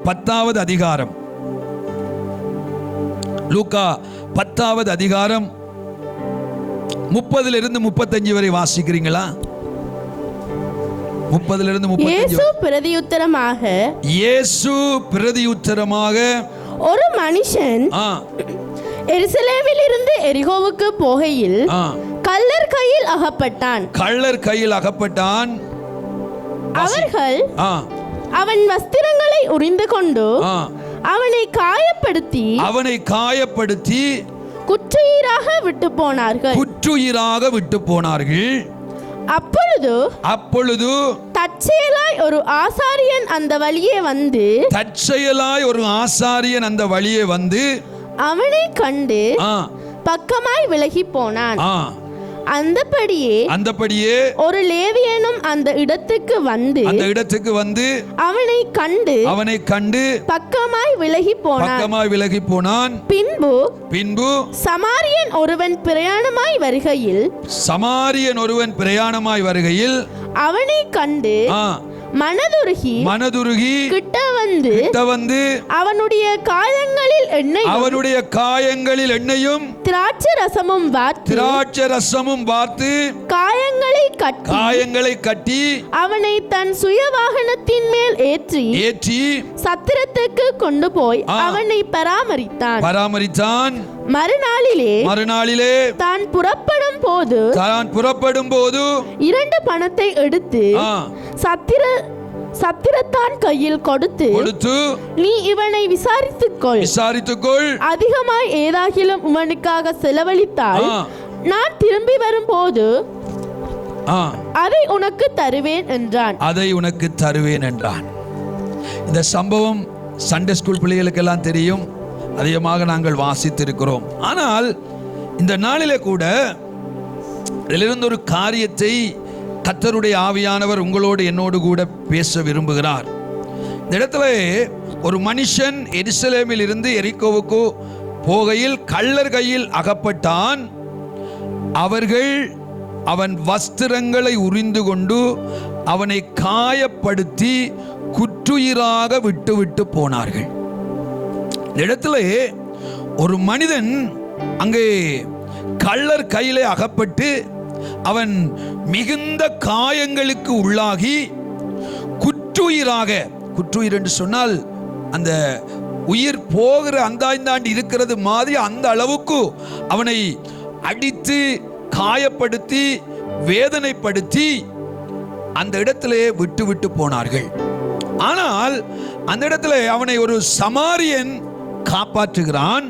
10வது அதிகாரம், லூக்கா 10வது அதிகாரம் 30 35 வரை வாசிக்கிறீங்களா? 30 35. இயேசு பிரதியுத்தரமாக ஒரு மனுஷன் எருசலேமில் இருந்து எரிகோவுக்கு போகையில் கள்ளர் கையில் அகப்பட்டான். அவர்கள் அவன் வஸ்திரங்களை உரிந்து கொண்டு அவனை காயப்படுத்தி குற்றுயிராக விட்டு போனார்கள். அப்பொழுது தற்செயலாய் ஒரு ஆசாரியன் அந்த வழியே வந்து அவனை கண்டு பக்கமாய் விலகி போனான். அந்தபடியே ஒரு லேவியனும் அந்த இடத்துக்கு வந்து அவனை கண்டு பக்கமாய் விலகி போனான். பின்பு சமாரியன் ஒருவன் பிரயாணமாய் வருகையில் அவனை கண்டு மனதுருகி கிட்ட வந்து அவனுடைய காயங்களில் எண்ணெயும் திராட்சை ரசமும் வார்த்து காயங்களை கட்டி அவனை தன் சுய வாகனத்தின் மேல் ஏற்றி சத்திரத்துக்கு கொண்டு போய் அவனை பராமரித்தான். மறுநாளிலே தான் புறப்படும் போது 2 பணத்தை எடுத்து சத்திரத்தான் கையில் கொடுத்து நீ இவனை விசாரித்துக்கொள், அதிகமாய் ஏதாகிலும் உமனுக்காக செலவழித்தால் நான் திரும்பி வரும்போது அதை உனக்கு தருவேன் என்றான். இந்த சம்பவம் சண்டே ஸ்கூல் பிள்ளைகளுக்கெல்லாம் தெரியும், அதிகமாக நாங்கள் வாசித்திருக்கிறோம். ஆனால் இந்த நாளிலே கூட இதிலிருந்து ஒரு காரியத்தை கர்த்தருடைய ஆவியானவர் உங்களோடு என்னோடு கூட பேச விரும்புகிறார். இந்த இடத்துல ஒரு மனுஷன் எருசலேமில் இருந்து எரிகோவுக்கு போகையில் கள்ளர் கையில் அகப்பட்டான். அவர்கள் அவன் வஸ்திரங்களை உரிந்து கொண்டு அவனை காயப்படுத்தி குற்றுயிராக விட்டு போனார்கள். இந்த இடத்துல ஒரு மனிதன் அங்கே கள்ளர் கையிலே அகப்பட்டு அவன் மிகுந்த காயங்களுக்கு உள்ளாகி குற்றுயிர் என்று சொன்னால் அந்த உயிர் போகிற அந்தாண்டி இருக்கிறது மாதிரி அந்த அளவுக்கு அவனை அடித்து காயப்படுத்தி வேதனைப்படுத்தி அந்த இடத்திலே விட்டு போனார்கள். ஆனால் அந்த இடத்துல அவனை ஒரு சமாரியன் காப்பாற்றுகிறான்.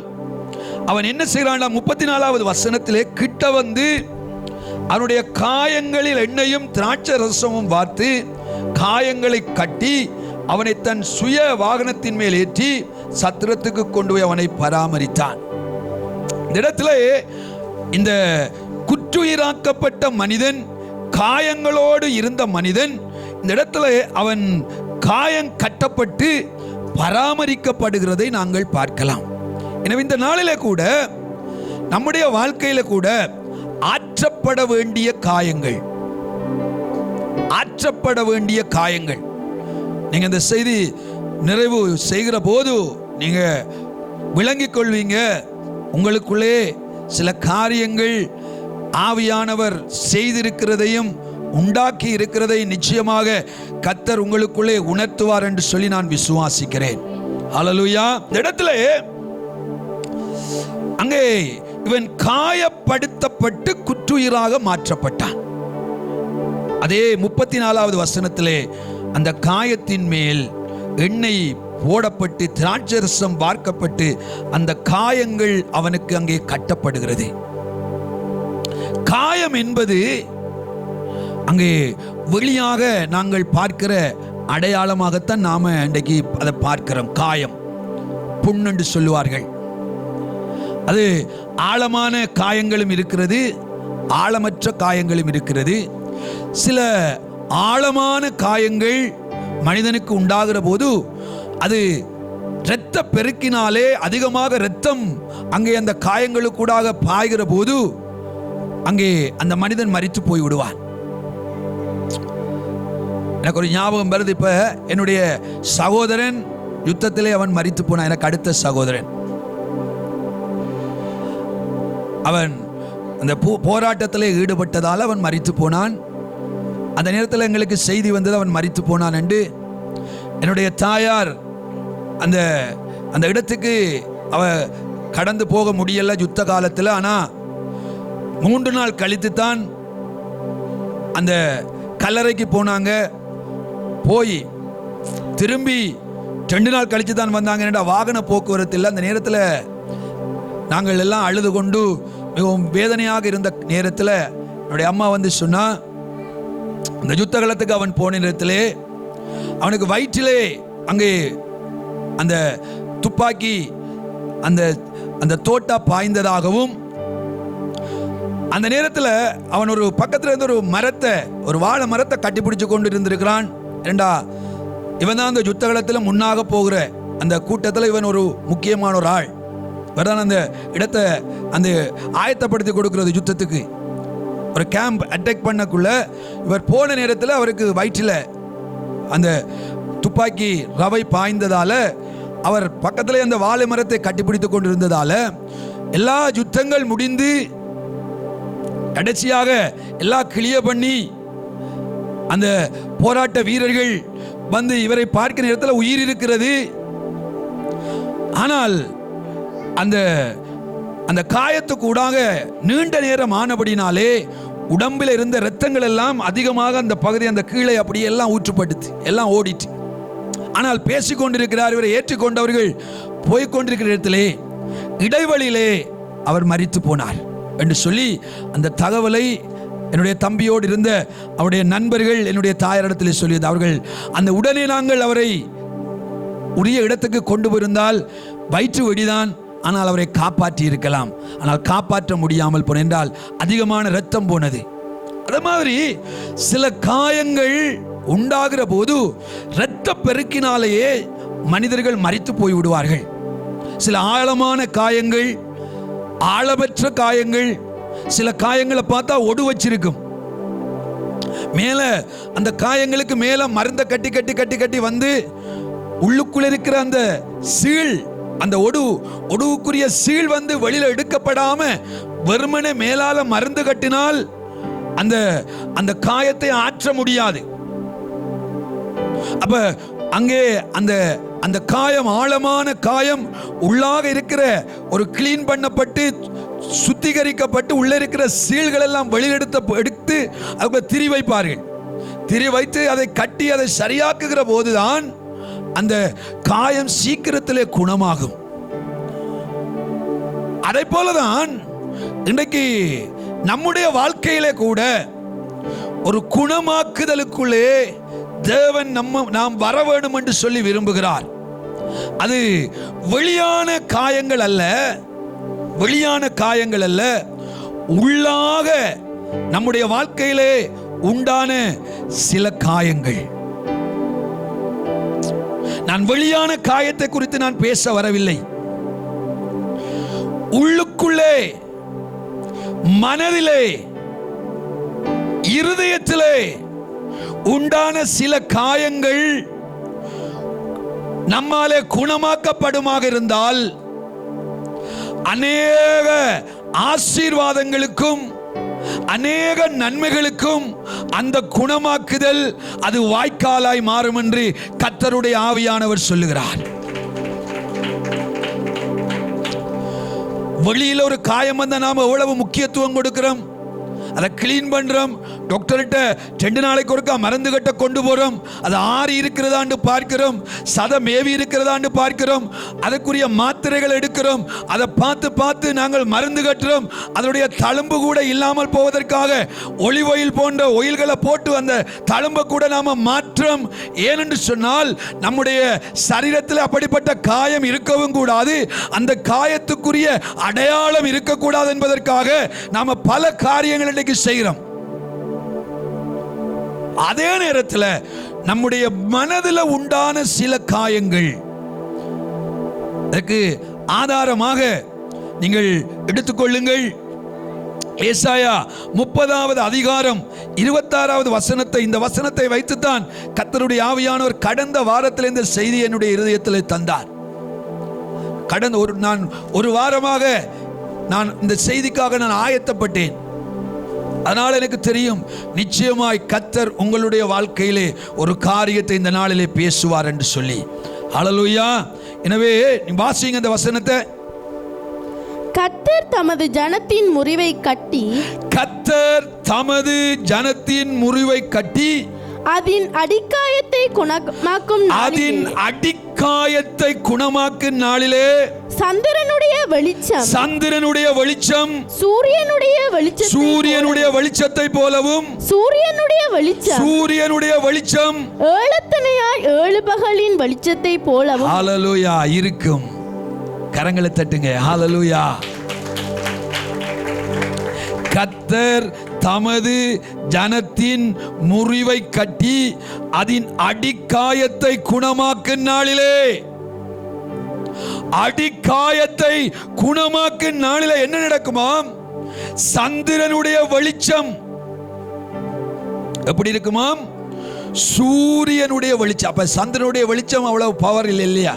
அவன் என்ன செய்கிறான்? 34வது வசனத்திலே கிட்ட வந்து அவனுடைய காயங்களில் எண்ணெயும் திராட்சை ரசமும் வார்த்து காயங்களை கட்டி அவனை தன் சுய வாகனத்தின் மேல் ஏற்றி சத்திரத்துக்கு கொண்டு போய் அவனை பராமரித்தான். இந்த இடத்துல இந்த குற்றுயிராக்கப்பட்ட மனிதன், காயங்களோடு இருந்த மனிதன், இந்த இடத்துல அவன் காயம் கட்டப்பட்டு பராமரிக்கப்படுகிறதை நாங்கள் பார்க்கலாம். எனவே இந்த நாளிலே கூட நம்முடைய வாழ்க்கையில கூட ஆற்றப்பட வேண்டிய காயங்கள் நீங்க இந்த செய்தி நிறைவு செய்கிற போது நீங்க விளங்கிக் கொள்வீங்க. உங்களுக்குள்ளே சில காரியங்கள் ஆவியானவர் செய்திருக்கிறதையும் உண்டாக்கி இருக்கிறதை நிச்சயமாக கர்த்தர் உங்களுக்குள்ளே உணர்த்துவார் என்று சொல்லி நான் விசுவாசிக்கிறேன். ஹல்லேலூயா. இந்த இடத்துல அங்கே இவன் காயப்படுத்தப்பட்டு குற்றுயிராக மாற்றப்பட்டான். அதே 34வது வசனத்திலே அந்த காயத்தின் மேல் எண்ணெய் போடப்பட்டு திராட்சை ரசம் வார்க்கப்பட்டு அந்த காயங்கள் அவனுக்கு அங்கே கட்டப்படுகிறது. காயம் என்பது அங்கே வெளியாக நாங்கள் பார்க்கிற அடையாளமாகத்தான் நாம இன்றைக்கு அதை பார்க்கிறோம். காயம், புண் என்று சொல்லுவார்கள். அது ஆழமான காயங்களும் இருக்கிறது, ஆழமற்ற காயங்களும் இருக்கிறது. சில ஆழமான காயங்கள் மனிதனுக்கு உண்டாகிற போது அது இரத்த பெருக்கினாலே அதிகமாக இரத்தம் அங்கே அந்த காயங்களுக்கூடாக பாய்கிற போது அங்கே அந்த மனிதன் மரித்து போய் விடுவான். எனக்கு ஒரு ஞாபகம் வருது. இப்ப என்னுடைய சகோதரன் யுத்தத்திலே அவன் மரித்து போனான். எனக்கு அடுத்த சகோதரன், அவன் அந்த போராட்டத்திலே ஈடுபட்டதால் அவன் மரித்து போனான். அந்த நேரத்தில் எங்களுக்கு செய்தி வந்தது அவன் மரித்து போனான் என்று. என்னுடைய தாயார் அந்த அந்த இடத்துக்கு அவ கடந்து போக முடியல யுத்த காலத்தில். ஆனால் 3 நாள் கழித்து தான் அந்த கல்லறைக்கு போனாங்க. போய் திரும்பி 2 நாள் கழித்து தான் வந்தாங்க. வாகன போக்குவரத்து இல்லை. அந்த நேரத்தில் நாங்கள் எல்லாம் அழுது கொண்டு மிகவும் வேதனையாக இருந்த நேரத்தில் என்னுடைய அம்மா வந்து சொன்னா, அந்த யுத்த காலத்துக்கு அவன் போன நேரத்திலே அவனுக்கு வயிற்றிலே அங்கே அந்த துப்பாக்கி அந்த அந்த தோட்டா பாய்ந்ததாகவும், அந்த நேரத்தில் அவன் ஒரு பக்கத்தில் இருந்து ஒரு மரத்தை, ஒரு வாழை மரத்தை கட்டிப்பிடிச்சு கொண்டு இருந்திருக்கிறான். ஏண்டா இவன் தான் அந்த யுத்த காலத்தில் முன்னாக போகிற அந்த கூட்டத்தில் இவன் ஒரு முக்கியமான ஒரு ஆள். இவர் தான் அந்த இடத்தை அந்த ஆயத்தப்படுத்தி கொடுக்கிறது யுத்தத்துக்கு. ஒரு கேம்ப் அட்டாக் பண்ணக்குள்ள இவர் போன நேரத்தில் அவருக்கு வயிற்றில் அந்த துப்பாக்கி ரவை பாய்ந்ததால, அவர் பக்கத்திலே அந்த வாழை மரத்தை கட்டிப்பிடித்து கொண்டிருந்ததால, எல்லா யுத்தங்கள் முடிந்து கடைசியாக எல்லாம் கிளியர் பண்ணி அந்த போராட்ட வீரர்கள் வந்து இவரை பார்க்கிற நேரத்தில் உயிர் இருக்கிறது. ஆனால் அந்த அந்த காயத்துக்கு ஊடாக நீண்ட நேரம் ஆனபடினாலே உடம்பில் இருந்த இரத்தங்கள் எல்லாம் அதிகமாக அந்த பகுதி அந்த கீழே அப்படியே எல்லாம் ஊற்றப்பட்டுச்சு, எல்லாம் ஓடிட்டு. ஆனால் பேசிக்கொண்டிருக்கிறார். இவரை ஏற்றுக்கொண்டவர்கள் போய்கொண்டிருக்கிற இடத்திலே இடைவெளியிலே அவர் மரித்து போனார் என்று சொல்லி அந்த தகவலை என்னுடைய தம்பியோடு இருந்த அவருடைய நண்பர்கள் என்னுடைய தாயாரிடத்தில் சொல்லியது. அவர்கள் அந்த உடனே நாங்கள் அவரை உரிய இடத்துக்கு கொண்டு போயிருந்தால் வயிற்று வெடிதான், ஆனால் அவரை காப்பாற்றி இருக்கலாம். ஆனால் காப்பாற்ற முடியாமல் போன என்றால் அதிகமான இரத்தம் போனது. அதே மாதிரி சில காயங்கள் உண்டாகிற போது இரத்த பெருக்கினாலேயே மனிதர்கள் மரித்து போய் விடுவார்கள். சில ஆழமான காயங்கள், ஆழமற்ற காயங்கள், சில காயங்களை பார்த்தா ஒடு வச்சிருக்கும். மேல அந்த காயங்களுக்கு மேல மருந்த கட்டி கட்டி கட்டி கட்டி வந்து உள்ளுக்குள்ள இருக்கிற அந்த சீழ், அந்த ஒடுவுக்குரிய சீழ் வந்து வெளியில எடுக்கப்படாம வெறுமனே மேலால மருந்து கட்டினால் அந்த அந்த காயத்தை ஆற்ற முடியாது. அப்ப அங்கே அந்த அந்த காயம், ஆழமான காயம், உள்ளாக இருக்கிற ஒரு கிளீன் பண்ணப்பட்டு சுத்திகரிக்கப்பட்டு உள்ள இருக்கிற சீல்கள் எல்லாம் எடுத்து அவங்க திரி வைப்பார்கள். திரி வைத்து அதை கட்டி அதை சரியாக்குகிற போதுதான் அந்த காயம் சீக்கிரத்திலே குணமாகும். அதை போலதான் இன்றைக்கு நம்முடைய வாழ்க்கையிலே கூட ஒரு குணமாக்குதலுக்குள்ளே தேவன் நாம் வர வேண்டும் என்று சொல்லி விரும்புகிறார். அது வெளியான காயங்கள் அல்ல, வெளியான காயங்கள் அல்ல, உள்ளாக நம்முடைய வாழ்க்கையிலே உண்டான சில காயங்கள். நான் வெளியான காயத்தை குறித்து நான் பேச வரவில்லை. உள்ளுக்குள்ளே, மனதிலே, இருதயத்திலே உண்டான சில காயங்கள் நம்மாலே குணமாக்கப்படுமாக இருந்தால் அநேக ஆசீர்வாதங்களுக்கும் அநேக நன்மைகளுக்கும் அந்த குணமாக்குதல் அது வாய்க்காலாய் மாறும் என்று கர்த்தருடைய ஆவியானவர் சொல்லுகிறார். வெளியில ஒரு காயம் வந்தா நாம எவ்வளவு முக்கியத்துவம் கொடுக்கிறோம், அதை கிளீன் பண்றோம், டாக்டர்கிட்ட 2 நாளைக்கு ஒருக்கா மருந்து கட்ட கொண்டு போறோம், அது ஆறி இருக்கிறதான்னு பார்க்கிறோம், சதை மேவி இருக்கிறதான்னு பார்க்கிறோம், அதற்குரிய மாத்திரைகள் எடுக்கிறோம், அதை பார்த்து பார்த்து நாங்கள் மருந்து கட்டுறோம். அதனுடைய தழும்பு கூட இல்லாமல் போவதற்காக ஒலிவ் ஆயில் போன்ற ஒயில்களை போட்டு அந்த தழும்பை கூட நாம மாற்றோம். ஏனென்று சொன்னால் நம்முடைய சரீரத்தில் அப்படிப்பட்ட காயம் இருக்கவும் கூடாது, அந்த காயத்துக்குரிய அடையாளம் இருக்கக்கூடாது என்பதற்காக நாம பல காரியங்கள் இன்னைக்கு செய்கிறோம். அதே நேரத்தில் நம்முடைய மனதில் உண்டான சில காயங்கள், அதற்கு ஆதாரமாக நீங்கள் எடுத்துக்கொள்ளுங்கள் ஏசாயா 30வது அதிகாரம் 26வது வசனத்தை, இந்த வசனத்தை வைத்துத்தான் கர்த்தருடைய ஆவியானவர் கடந்த வாரத்தில் இந்த செய்தி என்னுடைய இருதயத்தில் தந்தார். கடந்த நான் ஒரு வாரமாக நான் இந்த செய்திக்காக நான் ஆயத்தப்பட்டேன். அதனால் எனக்கு தெரியும் நிச்சயமாய் கர்த்தர் உங்களுடைய வாழ்க்கையிலே ஒரு காரியத்தை இந்த நாளிலே பேசுவார் என்று சொல்லி. ஹல்லேலூயா. எனவே வாசிங்க அந்த வசனத்தை. கர்த்தர் தமது ஜனத்தின் முறிவை கட்டி, கர்த்தர் தமது ஜனத்தின் முறிவை கட்டி அதின் அடிக்காயத்தை குணமாக்கும் அதின் அடிக்காயத்தை குணமாக்கும் நாளிலே சந்திரனுடைய வெளிச்சம் சூரியனுடைய வெளிச்சத்தை போலவும் சூரியனுடைய வெளிச்சம் ஏழத்தனையாய் 7 பகலின் வெளிச்சத்தை போலவும் ஹல்லேலூயா இருக்கும். கரங்களை தட்டுங்க. ஹல்லேலூயா. கர்த்தர் தமது ஜனத்தின் முறிவை கட்டி அதின் அடிக்காயத்தை குணமாக்கும் நாளிலே, அடிக்காயத்தை குணமாக்கும் நாளிலே என்ன நடக்குமாம்? சந்திரனுடைய வெளிச்சம் எப்படி இருக்குமாம்? சூரியனுடைய வெளிச்சம். அப்ப சந்திரனுடைய வெளிச்சம் அவ்வளவு பவர் இல்லை இல்லையா?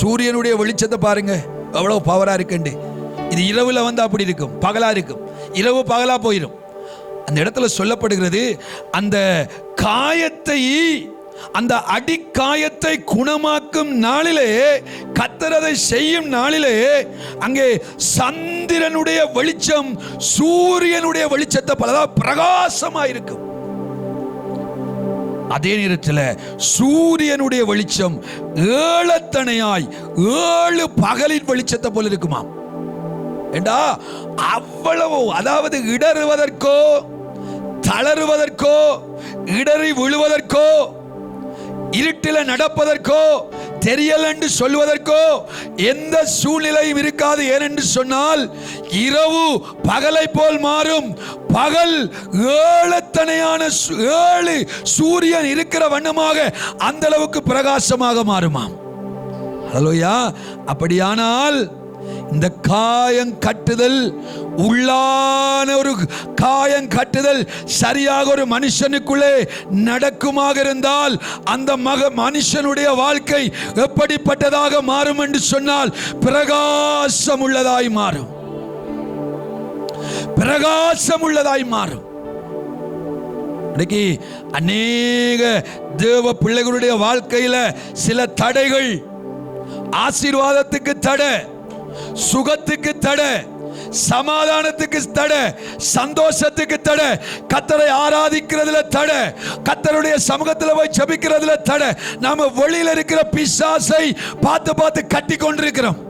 சூரியனுடைய வெளிச்சத்தை பாருங்க எவ்வளவு பவரா இருக்குண்டு. இது இரவுல வந்து அப்படி இருக்கும், பகலா இருக்கும். இரவு பகலா போயிடும். அந்த இடத்துல சொல்லப்படுகிறது அந்த காயத்தை, அந்த அடிக்காயத்தை குணமாக்கும் நாளிலே, கர்த்தர் அதை செய்யும் நாளிலே அங்கே சந்திரனுடைய வெளிச்சம் சூரியனுடைய வெளிச்சத்தை போல பிரகாசமாயிருக்கும். அதே நேரத்தில் சூரியனுடைய வெளிச்சம் ஏழத்தனையாய் 7 பகலின் வெளிச்சத்தை போல இருக்குமாம். ஏண்டா அவ்வளவு, அதாவது இடறுவதற்கோ தளறுவதற்கோ இடறி விழுவதற்கோ இருட்டில நடப்பதற்கோ தெரியல என்று சொல்வதற்கோ எந்த சூழ்நிலையும் இருக்காது. ஏனென்று சொன்னால் இரவு பகலை போல் மாறும். பகல் ஏழத்தனையான 7 சூரியன் இருக்கிற வண்ணமாக அந்த அளவுக்கு பிரகாசமாக மாறுமாம். ஹல்லேலூயா. அப்படியானால் இந்த காயம் கட்டுதல், உள்ளான ஒரு காயம் கட்டுதல் சரியாக ஒரு மனுஷனுக்குள்ளே நடக்குமாக இருந்தால் அந்த மனுஷனுடைய வாழ்க்கை எப்படிப்பட்டதாக மாறும் என்று சொன்னால் பிரகாசம் உள்ளதாய் மாறும். பிரகாசம் உள்ளதாய் மாறும். இன்னைக்கு அநேக தேவ பிள்ளைகளுடைய வாழ்க்கையில சில தடைகள், ஆசீர்வாதத்துக்கு தடை, சுகத்துக்கு தடை, சமாதானத்துக்கு தடை, சந்தோஷத்துக்கு தடை, கர்த்தரை ஆராதிக்கிறதுல தடை, கர்த்தருடைய சமூகத்தில் போய் ஜெபிக்கிறதுல தடை. நாம வெளியில இருக்கிற பிசாசை பார்த்து பார்த்து கட்டி கொண்டிருக்கிறோம்.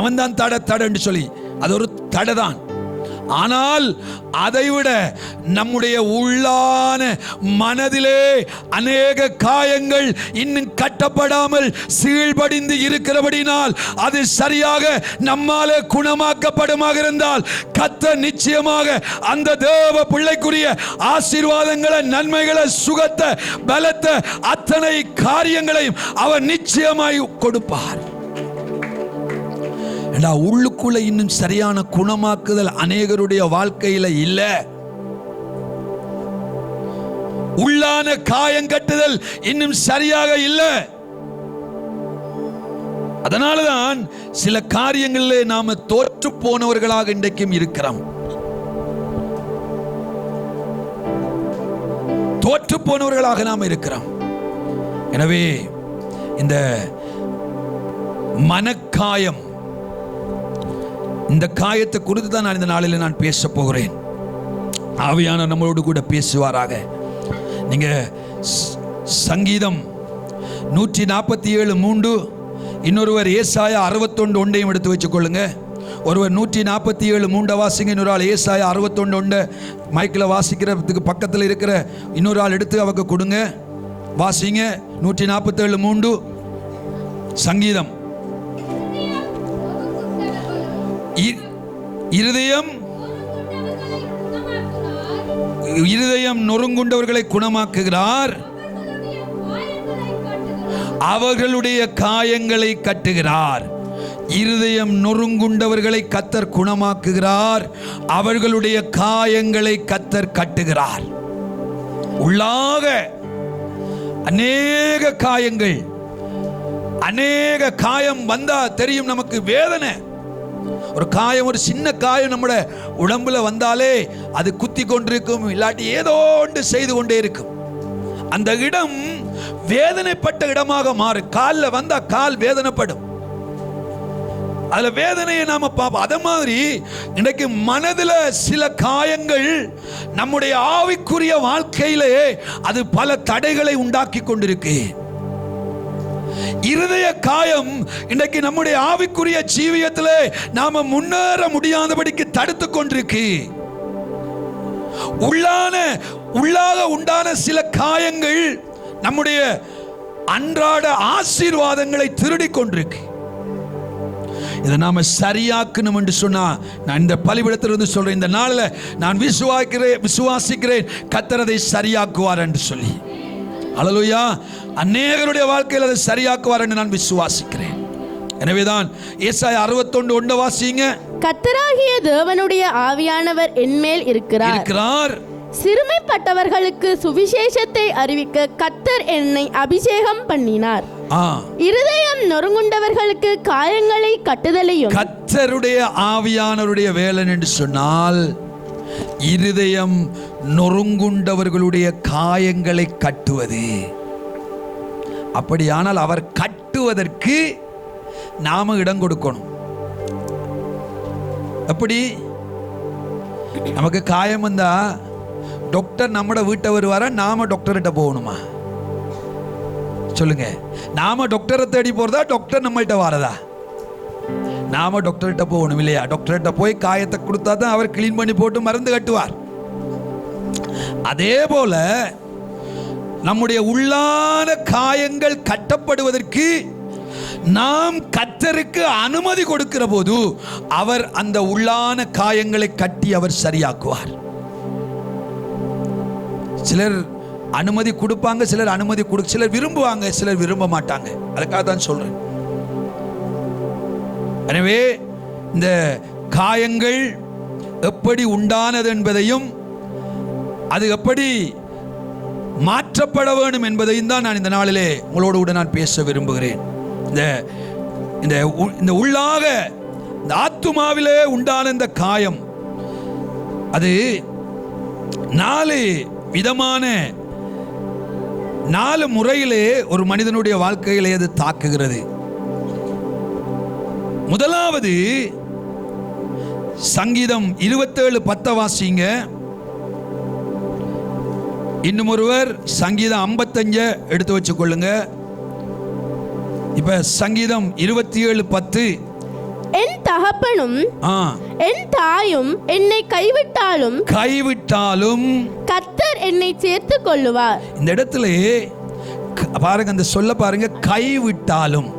அவன் தான் தடைன்னு சொல்லி அது ஒரு தடை தான். ஆனால் அதைவிட நம்முடைய உள்ளான மனதிலே அநேக காயங்கள் இன்னும் கட்டப்படாமல் சீழ்படிந்து இருக்கிறபடினால் அது சரியாக நம்மாலே குணமாக்கப்படுமாக இருந்தால் கர்த்தர் நிச்சயமாக அந்த தேவ பிள்ளைக்குரிய ஆசீர்வாதங்களை, நன்மைகளை, சுகத்தை, பலத்தை, அத்தனை காரியங்களையும் அவர் நிச்சயமாய் கொடுப்பார். உள்ளுக்குள்ள இன்னும் சரியான குணமாக்குதல் அநேகருடைய வாழ்க்கையில இல்ல. உள்ளான காயம் கட்டுதல் இன்னும் சரியாக இல்ல. அதனாலதான் சில காரியங்களிலே நாம தோற்று போனவர்களாக இன்றைக்கும் இருக்கிறோம். தோற்று போனவர்களாக நாம் இருக்கிறோம். எனவே இந்த மனக்காயம், இந்த காயத்தை குறித்து தான் நான் இந்த நாளில் நான் பேச போகிறேன். ஆவியான நம்மளோடு கூட பேசுவாராக. நீங்க சங்கீதம் 147:3, இன்னொருவர் ஏசாயா 61:1 எடுத்து வச்சுக் கொள்ளுங்க. ஒருவர் 147:3 வாசிங்க, இன்னொரு ஆள் ஏசாயா 61:1 மைக்கில் வாசிக்கிறதுக்கு பக்கத்தில் இருக்கிற இன்னொரு ஆள் எடுத்து அவங்க கொடுங்க. வாசிங்க 147:3 சங்கீதம். இருதயம் நொறுங்குண்டவர்களை குணமாக்குகிறார், அவர்களுடைய காயங்களை கட்டுகிறார். இருதயம் நொறுங்குண்டவர்களை கர்த்தர் குணமாக்குகிறார், அவர்களுடைய காயங்களை கர்த்தர் கட்டுகிறார். உள்ளாக அநேக காயங்கள், அநேக காயம் வந்தா தெரியும் நமக்கு வேதனை. ஒரு காயம், ஒரு சின்ன காயம் நம்முடைய உடம்புல வந்தாலே அது குத்தி கொண்டிருக்கும், இல்லாட்டி ஏதோ ஒன்று செய்து கொண்டே இருக்கும். அந்த இடம் வேதனைப்பட்ட இடமாக மாறும். காலில் வந்தா கால் வேதனைப்படும், அதுல வேதனையை நாம பார்ப்போம். அதே மாதிரி இன்னைக்கு மனதில் சில காயங்கள் நம்முடைய ஆவிக்குரிய வாழ்க்கையிலே அது பல தடைகளை உண்டாக்கி கொண்டிருக்கு. இருதய காயம் இன்றைக்கு நம்முடைய ஆவிக்குரிய ஜீவியத்திலே நாம முன்னேற முடியாதபடிக்கு தடுத்து கொண்டிருக்கு. உள்ளாக உண்டான சில காயங்கள் நம்முடைய அன்றாட ஆசீர்வாதங்களை திருடி கொண்டிருக்கு. இதை நாம சரியாக்கணும் என்று சொன்னா, நான் இந்த பலிபீடத்திலிருந்து சொல்றேன், இந்த நாளில் நான் விசுவாசிக்கிறேன் கர்த்தர் அதை சரியாக்குவார் என்று சொல்லி. அல்லேலூயா. அநேகருடைய வாழ்க்கையில் அதை சரியாக்குவார் என்று நான் விசுவாசிக்கிறேன். எனவேதான் ஏசாயா 61:1 வாசிங்க. கர்த்தராகிய தேவனுடைய ஆவியானவர் என்மேல் இருக்கிறார். சிறுமைப்பட்டவர்களுக்கு சுவிசேஷத்தை அறிவிக்க கர்த்தர் என்னை அபிஷேகம் பண்ணினார். இருதயம் நொறுங்குண்டவர்களுக்கு காயங்களை கட்டுதலையும். கர்த்தருடைய ஆவியானவருடைய வேலை என்று சொன்னால் இருதயம் நொறுங்குண்டவர்களுடைய காயங்களை கட்டுவது. அப்படியானால் அவர் கட்டுவதற்கு நாம இடம் கொடுக்கணும். அப்படி நமக்கு காயம் வந்தா டாக்டர் நம்மட வீட்டை வருவாரா, நாம டாக்டர்கிட்ட போகணுமா? சொல்லுங்க. நாம டாக்டரை தேடி போறதா, டாக்டர் நம்மள்கிட்ட வரதா? நாம டாக்டர்கிட்ட போகணும் இல்லையா? டாக்டர்கிட்ட போய் காயத்தை கொடுத்தா தான் அவர் கிளீன் பண்ணி போட்டு மருந்து கட்டுவார். அதே போல நம்முடைய உள்ளான காயங்கள் கட்டப்படுவதற்கு நாம் கர்த்தருக்கு அனுமதி கொடுக்கிற போது அவர் அந்த உள்ளான காயங்களை கட்டி அவர் சரியாக்குவார். சிலர் அனுமதி கொடுப்பாங்க, சிலர் அனுமதி சிலர் விரும்புவாங்க, சிலர் விரும்ப மாட்டாங்க. அதுக்காக தான் சொல்றேன். எனவே இந்த காயங்கள் எப்படி உண்டானது என்பதையும் அது எப்படி மாற்றப்பட வேண்டும் என்பதையும் தான் நான் இந்த நாளிலே உங்களோடு கூட நான் பேச விரும்புகிறேன். இந்த உள்ளாக இந்த ஆத்துமாவிலே உண்டான இந்த காயம் அது 4 விதமான 4 முறையிலே ஒரு மனிதனுடைய வாழ்க்கையிலே அது தாக்குகிறது. முதலாவது சங்கீதம் 27:10 வாசிங்க. இன்னும் ஒருவர் சங்கீதம் 55 எடுத்து வச்சுக்கொள்ளுங்க. இப்ப சங்கீதம் 27:10. என் தகப்பனும் என் தாயும் என்னை கைவிட்டாலும் கர்த்தர் என்னை சேர்த்துக் கொள்ளுவார். இந்த இடத்துல பாருங்க, அந்த சொல்ல பாருங்க, கைவிட்டாலும்.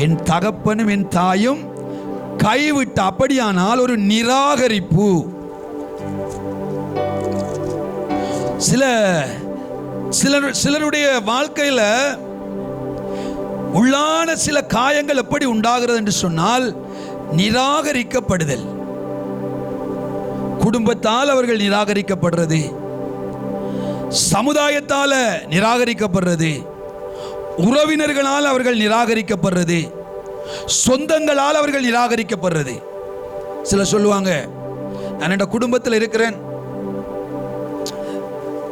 என் தகப்பனும் என் தாயும் கைவிட்ட, அப்படியானால் ஒரு நிராகரிப்பு. சிலருடைய வாழ்க்கையில உள்ளான சில காயங்கள் எப்படி உண்டாகிறது என்று சொன்னால் நிராகரிக்கப்படுதல். குடும்பத்தால் அவர்கள் நிராகரிக்கப்படுறது, சமுதாயத்தால் நிராகரிக்கப்படுறது, உறவினர்களால் அவர்கள் நிராகரிக்கப்படுறது, சொந்தங்களால் அவர்கள் நிராகரிக்கப்படுறது. சிலர் சொல்லுவாங்க, நான் என் குடும்பத்தில் இருக்கிறேன்,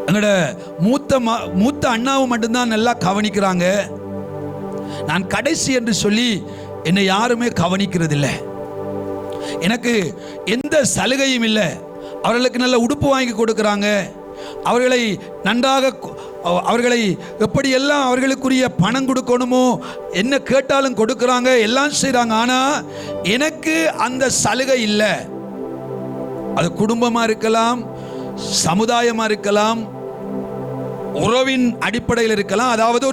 என்னோட மூத்த அண்ணாவும் மட்டும்தான் நல்லா கவனிக்கிறாங்க, நான் கடைசி என்று சொல்லி என்னை யாருமே கவனிக்கிறது இல்லை, எனக்கு எந்த சலுகையும் இல்லை, அவர்களுக்கு நல்ல உடுப்பு வாங்கி கொடுக்குறாங்க, அவர்களை நன்றாக, அவர்களை எப்படியெல்லாம் அவர்களுக்குரிய பணம் கொடுக்கணுமோ என்ன கேட்டாலும் கொடுக்குறாங்க, எல்லாம் செய்கிறாங்க, ஆனால் எனக்கு அந்த சலுகை இல்லை. அது குடும்பமாக இருக்கலாம், சமுதாயமாக இருக்கலாம், உறவின் அடிப்படையில் இருக்கலாம். அதாவது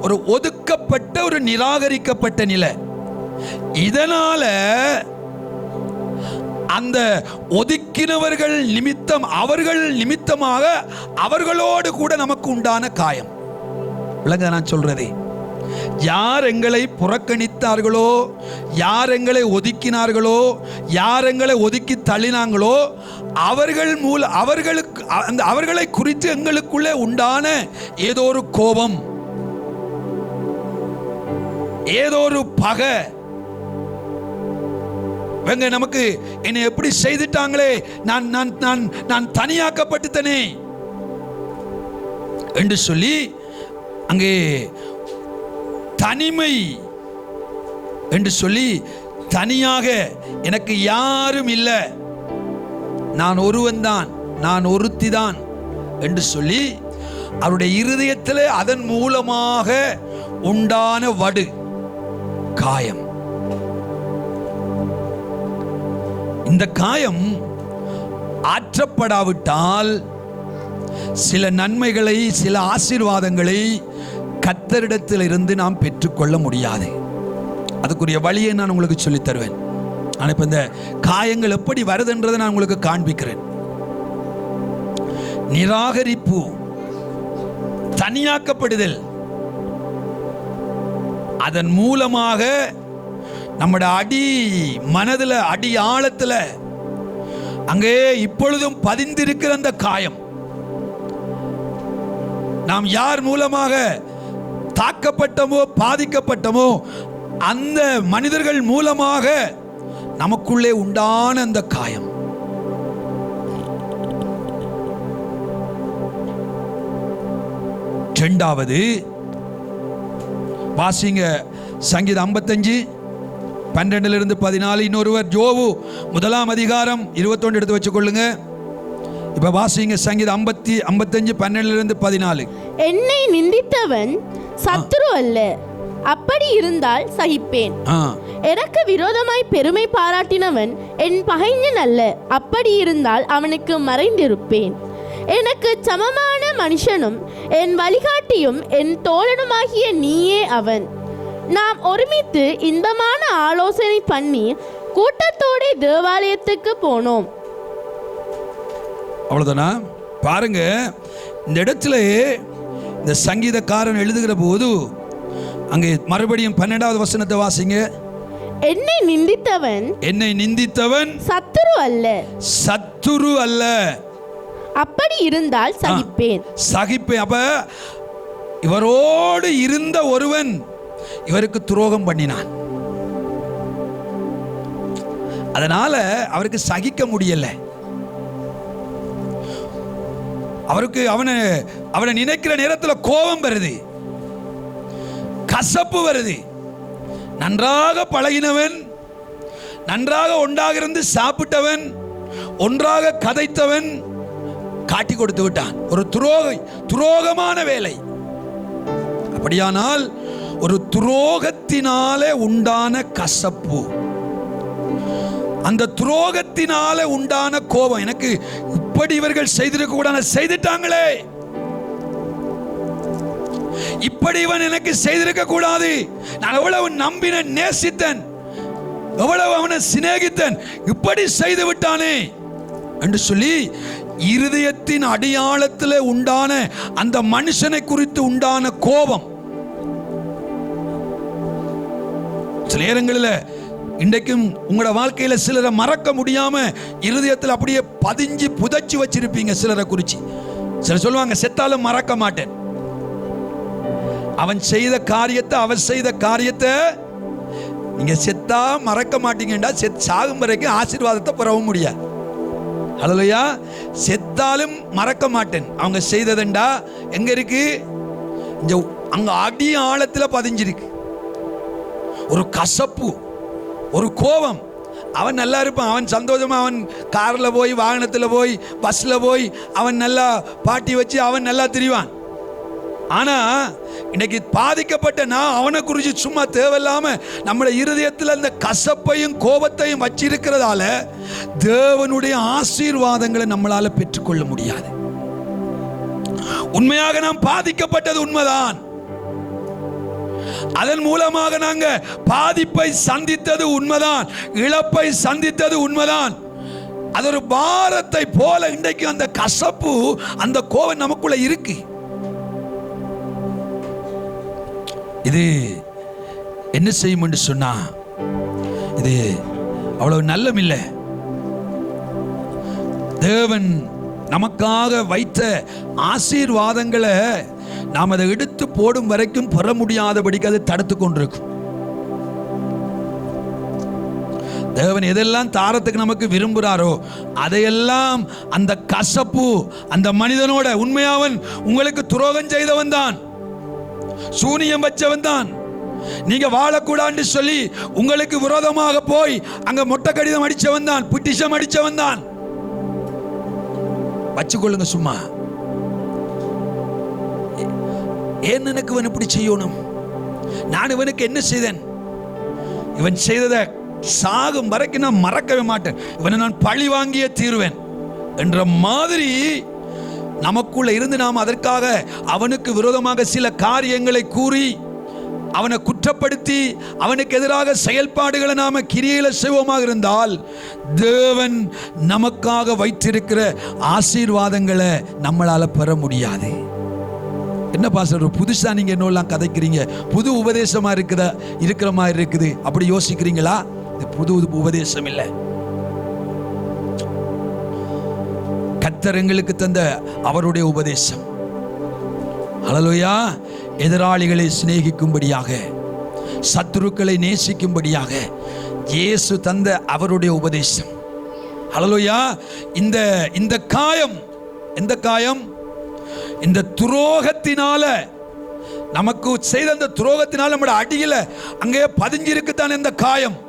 ஒரு ஒதுக்கப்பட்ட, ஒரு நிராகரிக்கப்பட்ட நிலை. இதனால அந்த ஒதுக்கினவர்கள் நிமித்தம், அவர்கள் நிமித்தமாக அவர்களோடு கூட நமக்கு உண்டான காயம். விளங்க நான் சொல்றதே, யார் எங்களை புறக்கணித்தார்களோ, யார் எங்களை ஒதுக்கினார்களோ, யார் எங்களை ஒதுக்கி தள்ளினாங்களோ அவர்களை குறித்து எங்களுக்குள்ளே உண்டான ஏதோ ஒரு கோபம், ஏதோ ஒரு பகை, நமக்கு என்னை எப்படி செய்துட்டாங்களே, நான் தனியாக்கப்பட்டுத்தனே என்று சொல்லி அங்கே தனிமை என்று சொல்லி தனியாக எனக்கு யாரும் இல்லை, நான் ஒருவன்தான், நான் ஒருத்திதான் என்று சொல்லி அவருடைய இருதயத்தில் அதன் மூலமாக உண்டான வடு காயம். இந்த காயம் ஆற்றப்படாவிட்டால் சில நன்மைகளை, சில ஆசீர்வாதங்களை கர்த்தரிடத்தில் இருந்து நாம் பெற்றுக்கொள்ள முடியாது. அதுக்குரிய வழியை நான் உங்களுக்கு சொல்லித் தருவேன். நான் இப்ப இந்த காயங்கள் எப்படி வருதுன்றதை நான் உங்களுக்கு காண்பிக்கிறேன். நிராகரிப்பு, தனியாக்கப்படுதல், அதன் மூலமாக நம்முடைய அடி மனதில், அடி ஆழத்தில் அங்கே இப்பொழுதும் பதிந்திருக்கிற அந்த காயம், நாம் யார் மூலமாக தாக்கப்பட்டமோ பாதிக்கப்பட்டமோ அந்த மனிதர்கள் மூலமாக நமக்குள்ளே உண்டான அந்த காயம். இரண்டாவது வாசிங்க சங்கீதம் 55:12-14. இன்னொருவர் யோபு 1-அதிகாரம் 21 எடுத்து வச்சுக்கொள்ளுங்க. இப்ப வாசிங்க சங்கீதம் 55:12-14. என்னை நிந்தித்தவன் சத்துரு அல்ல, அப்படி இருந்தால் சகிப்பேன். எனக்கு விரோதமாய் பெருமை பாராட்டினவன் என் பகைஞன் அல்ல, அப்படி இருந்தால் அவனுக்கு மறைந்திருப்பேன். எனக்கு சமமான மனுஷனும் என் வழிகாட்டியும் என் தோழனுமாகிய நீயே அவன். நாம் ஒருமித்து இன்பமான ஆலோசனை பண்ணி கூட்டத்தோட தேவாலயத்துக்கு போனோம். அவ்வளவுதானா? பாருங்க, இந்த இடத்துல இந்த சங்கீதக்காரன் எழுதுகிற போது அங்கே மறுபடியும் 12வது வசனத்தை வாசிங்க. என்னை நிந்தித்தவன் சத்துரு அல்ல, அப்படி இருந்தால் சகிப்பேன். அப்ப இவரோடு இருந்த ஒருவன் இவருக்கு துரோகம் பண்ணினான். அதனால அவருக்கு சகிக்க முடியல. அவருக்கு அவனை நினைக்கிற நேரத்தில் கோபம் வருது, கசப்பு வருது. நன்றாக பழகினவன், நன்றாக ஒன்றாக இருந்து சாப்பிட்டவன், ஒன்றாக கதைத்தவன் காட்டி கொடுத்து விட்டான். ஒரு துரோகமான வேலை. அப்படியானால் ஒரு துரோகத்தினாலே உண்டான கசப்பு, அந்த துரோகத்தினாலே உண்டான கோபம், எனக்கு இப்படி இவர்கள் செய்திருக்க கூடாது, செய்துட்டாங்களே, இப்படி இவன் எனக்கு செய்திருக்க கூடாது, நான் எவ்வளவு நம்பின நேசித்தன், எவ்வளவு அவனை சிநேகித்தன், இப்படி செய்து விட்டானே என்று சொல்லி இருதயத்தின் அடியாளத்தில் உண்டான அந்த மனுஷனை குறித்து உண்டான கோபம். சில நேரங்களில் இன்றைக்கும் உங்களோட வாழ்க்கையில சிலரை மறக்க முடியாம இருதயத்தில் அப்படியே பதிஞ்சு புதைச்சு வச்சிருப்பீங்க. சிலரை குறிச்சு சிலர் சொல்லுவாங்க, செத்தாலும் மறக்க மாட்டேன். அவன் செய்த காரியத்தை, அவன் செய்த காரியத்தை நீங்க செத்தா மறக்க மாட்டீங்கடா. சாகும் வரைக்கும் ஆசீர்வாதத்தை பெறவும் முடியாது. ஹல்லேலூயா. செத்தாலும் மறக்க மாட்டேன். அவங்க செய்ததண்டா எங்க இருக்கு? அங்க அடி ஆழத்துல பதிஞ்சிருக்கு. ஒரு கசப்பு, ஒரு கோபம். அவன் நல்லா இருப்பான், அவன் சந்தோஷமா, அவன் கார்ல போய், வாகனத்துல போய், பஸ்ல போய், அவன் நல்லா பாட்டி வச்சு அவன் நல்லா திரிவான். ஆனா இன்னைக்கு பாதிக்கப்பட்ட நான் அவனை குறித்து சும்மா தேவையில்லாம நம்முடைய இருதயத்தில் அந்த கசப்பையும் கோபத்தையும் வச்சிருக்கிறதால தேவனுடைய ஆசீர்வாதங்களை நம்மளால பெற்றுக்கொள்ள முடியாது. உண்மையாக நாம் பாதிக்கப்பட்டது உண்மைதான். அதன் மூலமாக நாங்க பாதிப்பை சந்தித்தது உண்மைதான், இழப்பை சந்தித்தது உண்மைதான். அது ஒரு பாரத்தை போல இன்றைக்கு அந்த கசப்பு, அந்த கோபம் நமக்குள்ள இருக்கு. இது என்ன செய்யும் என்று சொன்னா இது அவ்வளவு நல்லமில்லை. தேவன் நமக்காக வைத்த ஆசீர்வாதங்களை நாம் அதை எடுத்து போடும் வரைக்கும் பெற முடியாதபடிக்கு அதை தடுத்து கொண்டிருக்கும். தேவன் எதெல்லாம் தாரத்துக்கு நமக்கு விரும்புகிறாரோ அதையெல்லாம் அந்த கசப்பு அந்த மனிதனோட உண்மையாவன் உங்களுக்கு துரோகம் செய்தவன் தான், சூனியம் வச்சவன் தான், நீங்க வாழக்கூடாதுன்னு சொல்லி உங்களுக்கு விரோதமாக போய் அங்க மொட்டை கடிதம் அடிச்சவன் தான், பிட்டிஷம் அடிச்சவன் தான். வச்சுக்கொள்ளுங்க சும்மா. ஏன் எனக்கு இவன் இப்படி செய்யணும், நான் இவனுக்கு என்ன செய்தேன், இவன் செய்ததை சாகும் வரைக்கும் நான் மறக்கவே மாட்டேன், இவனை நான் பழி வாங்கியே தீருவேன் என்ற மாதிரி நமக்குள்ள இருந்து நாம் அதற்காக அவனுக்கு விரோதமாக சில காரியங்களை கூறி அவனை குற்றப்படுத்தி அவனுக்கு எதிராக செயல்பாடுகளை நாம கிரியையில செய்வோமாக இருந்தால் தேவன் நமக்காக வைத்திருக்கிற ஆசீர்வாதங்களை நம்மளால பெற முடியாது. என்ன பாஸ்டர் புதுசா நீங்க என்னெல்லாம் கதைக்கிறீங்க, புது உபதேசமா இருக்கிற மாதிரி இருக்குது அப்படி யோசிக்கிறீங்களா? இது புது உபதேசம் இல்லை. கர்த்தர் எங்களுக்கு தந்த அவருடைய உபதேசம். ஹல்லேலூயா. எதிராளிகளை சிநேகிக்கும்படியாக, சத்துருக்களை நேசிக்கும்படியாக இயேசு தந்த அவருடைய உபதேசம். ஹல்லேலூயா. இந்த காயம், எந்த காயம்? இந்த துரோகத்தினால, நமக்கு செய்த அந்த துரோகத்தினால நம்முடைய அடியில அங்கே பதிஞ்சிருக்குத்தான் இந்த காயம்.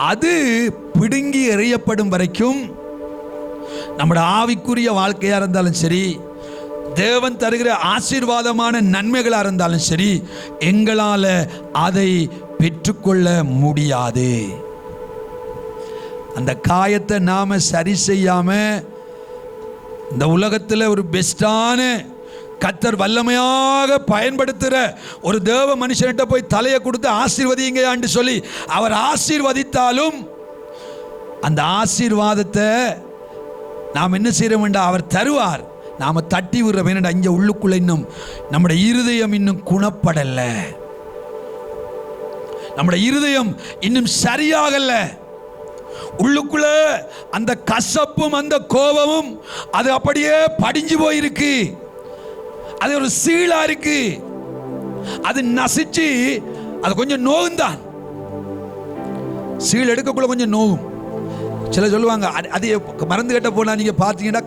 அது பிடுங்கி எறியப்படும் வரைக்கும் நம்முடைய ஆவிக்குரிய வாழ்க்கையா இருந்தாலும் சரி, தேவன் தருகிற ஆசீர்வாதமான நன்மைகளாக இருந்தாலும் சரி, எங்களால் அதை பெற்றுக்கொள்ள முடியாது. அந்த காயத்தை நாம சரி செய்யாம இந்த உலகத்தில் ஒரு பெஸ்டான கர்த்தர் வல்லமையாக பயன்படுத்துகிற ஒரு தேவ மனுஷன்கிட்ட போய் தலையை கொடுத்து ஆசீர்வதிங்கன்னு சொல்லி அவர் ஆசீர்வதித்தாலும் அந்த ஆசீர்வாதத்தை நாம் என்ன செய்ய வேண்டாம், அவர் தருவார், நாம தட்டி விடுற வேண்டாம். இங்கே உள்ளுக்குள்ள இன்னும் நம்முடைய இருதயம் இன்னும் குணப்படல, நம்முடைய இருதயம் இன்னும் சரியாகல. உள்ளுக்குள்ள அந்த கசப்பும் அந்த கோபமும் அது அப்படியே படிஞ்சு போயிருக்கு, அது ஒரு சீலா இருக்கு, அது நசிச்சு அது கொஞ்சம் நோவுந்தான். சீல் எடுக்கக்குள்ள கொஞ்சம் நோவும். சில சொல்லுவாங்க அது மருந்து கட்ட போனா நீங்க பார்த்தீங்கன்னா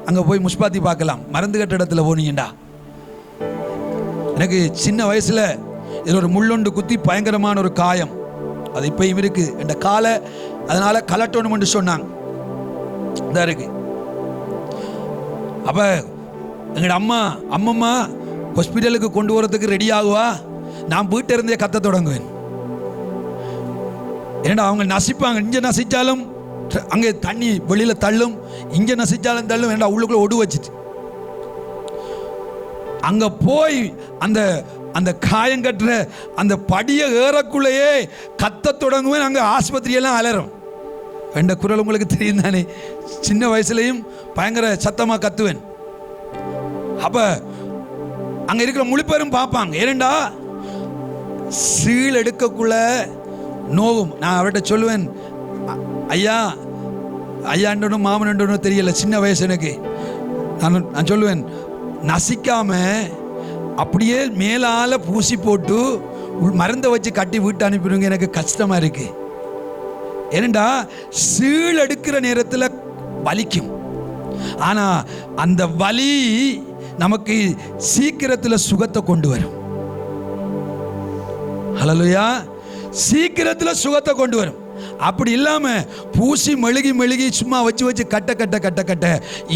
அங்கே போய் முஸ்பாத்தி பார்க்கலாம். மருந்து கட்ட இடத்துல போனீங்கடா, எனக்கு சின்ன வயசுல இதில் ஒரு முள்ளொண்டு குத்தி பயங்கரமான ஒரு காயம், அது இப்பயும் இருக்கு. என் காலை அதனால கலட்டணும்னு சொன்னாங்க. இதாக இருக்கு. அப்ப எங்கட அம்மம்மா ஹாஸ்பிட்டலுக்கு கொண்டு வரதுக்கு ரெடி ஆகுவா, நான் வீட்டை இருந்தே கத்த தொடங்குவேன். ஏன்னா அவங்க நசிப்பாங்க, இங்கே நசிச்சாலும் அங்கே தண்ணி வெளியில தள்ளும், இங்கே நசிச்சாலும் தள்ளும். ஏன்னா உள்ளுக்குள்ள ஒடு வச்சுட்டு அங்க போய் அந்த அந்த காயம் கட்டுற அந்த படியை ஏறக்குள்ளேயே கத்த தொடங்குவேன். அங்கே ஆஸ்பத்திரியெல்லாம் அலறும். என்ற குரல் உங்களுக்கு தெரியும் தானே, சின்ன வயசுலையும் பயங்கர சத்தமா கத்துவேன். அப்ப அங்க இருக்கிற முழு பேரும் பார்ப்பாங்க. ஏனண்டா சீல் எடுக்கக்குள்ள நோவும். நான் அவர்கிட்ட சொல்லுவேன், ஐயா ஐயாண்டனும் மாமனண்டனும் தெரியல, சின்ன வயசு எனக்கு. நான் சொல்லுவேன், நசிக்காம அப்படியே மேலால பூசி போட்டு மருந்தை வச்சு கட்டி வீட்டு அனுப்பிடுங்க, எனக்கு கஷ்டமா இருக்கு. ஏனண்டா சீல் எடுக்கிற நேரத்தில் வலிக்கும், ஆனா அந்த வலி நமக்கு சீக்கிரத்தில் சுகத்தை கொண்டு வரும். ஹல்லேலூயா. சீக்கிரத்தில் சுகத்தை கொண்டு வரும். அப்படி இல்லாம பூசி மெழுகி சும்மா வச்சு கட்ட கட்ட கட்ட கட்ட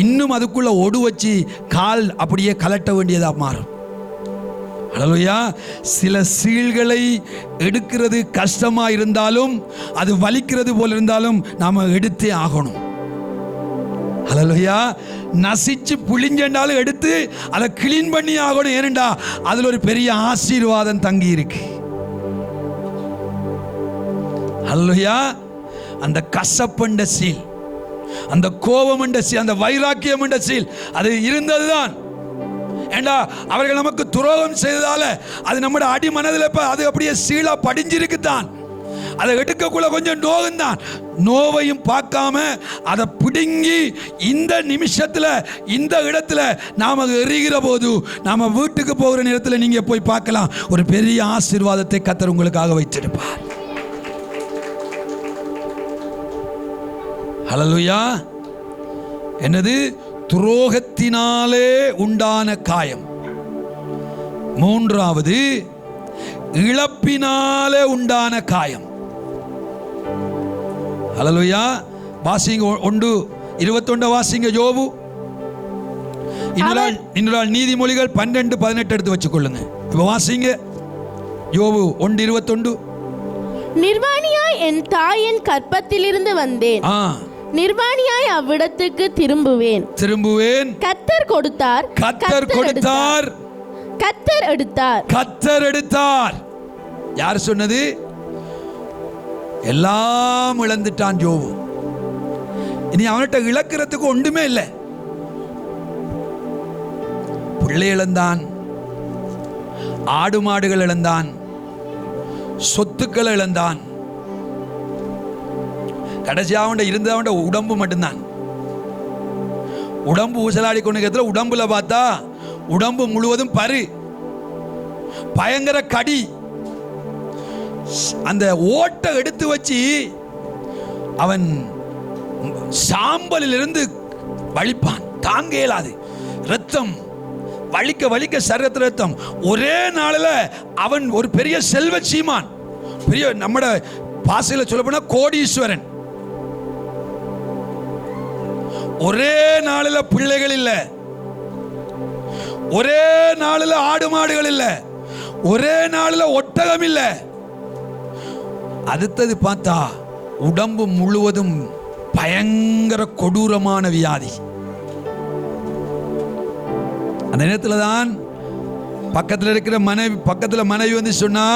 இன்னும் அதுக்குள்ள ஒடு வச்சு கால் அப்படியே கலட்ட வேண்டியதா மாறும். ஹல்லேலூயா. சில சீல்களை எடுக்கிறது கஷ்டமா இருந்தாலும், அது வலிக்கிறது போல இருந்தாலும் நாம எடுத்தே ஆகணும். ஹல்லேலூயா. நசிச்சு புளிஞ்சென்றாலும் எடுத்து அதை கிளீன் பண்ணி ஆகணும். ஏனெண்டா அதுல ஒரு பெரிய ஆசீர்வாதம் தங்கி இருக்கு. ஹல்லேலூயா. அந்த கசப்பண்ட சீல், அந்த கோபம் என்ற சீல், அந்த வைராக்கியம் என்ற சீல் அது இருந்ததுதான். ஏண்டா அவர்கள் நமக்கு துரோகம் செய்ததால அது நம்முடைய அடிமனதில் அது அப்படியே சீலா படிஞ்சிருக்குத்தான். அதை எடுக்கக்குள்ள கொஞ்சம் நோகுந்தான். நோவையும் பார்க்காம அதை பிடுங்கி இந்த நிமிஷத்துல இந்த இடத்துல நாம எறிகிற போது நாம வீட்டுக்கு போகிற நேரத்தில் நீங்க போய் பார்க்கலாம், ஒரு பெரிய ஆசீர்வாதத்தை கர்த்தர் உங்களுக்காக வைத்திருப்பார். ஹல்லேலூயா. என்னது? துரோகத்தினாலே உண்டான காயம். மூன்றாவது இழப்பினாலே உண்டான காயம். ஹல்லேலூயா. வாசிங்க 1:21 வாசிங்க. யோபு இன்னொரு நீதிமொழிகள் 12:18 எடுத்து வச்சுக்கொள்ளுங்க. இப்ப வாசிங்க யோபு 1:21. நிர்வாணியாய் என் தாயின் கற்பத்திலிருந்து வந்தேன், நிர்வாணியாய் அவ்விடத்துக்கு திரும்புவேன். கர்த்தர் கொடுத்தார், கர்த்தர் கொடுத்தார், கர்த்தர் எடுத்தார், கர்த்தர் எடுத்தார். யார் சொன்னது? எல்லாம் இழந்துட்டான் யோபு. இனி அவன்கிட்ட இழக்கிறதுக்கு ஒன்றுமே இல்லை. பிள்ளை இழந்தான், ஆடு மாடுகள் இழந்தான், சொத்துக்களை இழந்தான். கடைசியாக இருந்தவன் உடம்பு மட்டும்தான். உடம்பு ஊசலாடி கொண்டு உடம்புல பார்த்தா உடம்பு முழுவதும் பரு, பயங்கர கடி. அந்த ஓட்டை எடுத்து வச்சு அவன் சாம்பலில் இருந்து வலிப்பான், தாங்க இயலாது. ரத்தம் வலிக்க வலிக்க சரீரத்தில் ரத்தம். ஒரே நாளில் அவன் ஒரு பெரிய செல்வ சீமான், பெரிய நம்மட பாசையில் சொல்ல போனா கோடீஸ்வரன். ஒரே நாளில் பிள்ளைகள் இல்லை, ஒரே நாளில் ஆடு மாடுகள் இல்லை, ஒரே நாளில் ஒட்டகம் இல்லை. அடுத்தது பார்த்தா உடம்பு முழுவதும் பயங்கர கொடூரமான வியாதி. அந்த நேரத்தில் தான் பக்கத்தில் இருக்கிற மனைவி வந்து சொன்னா,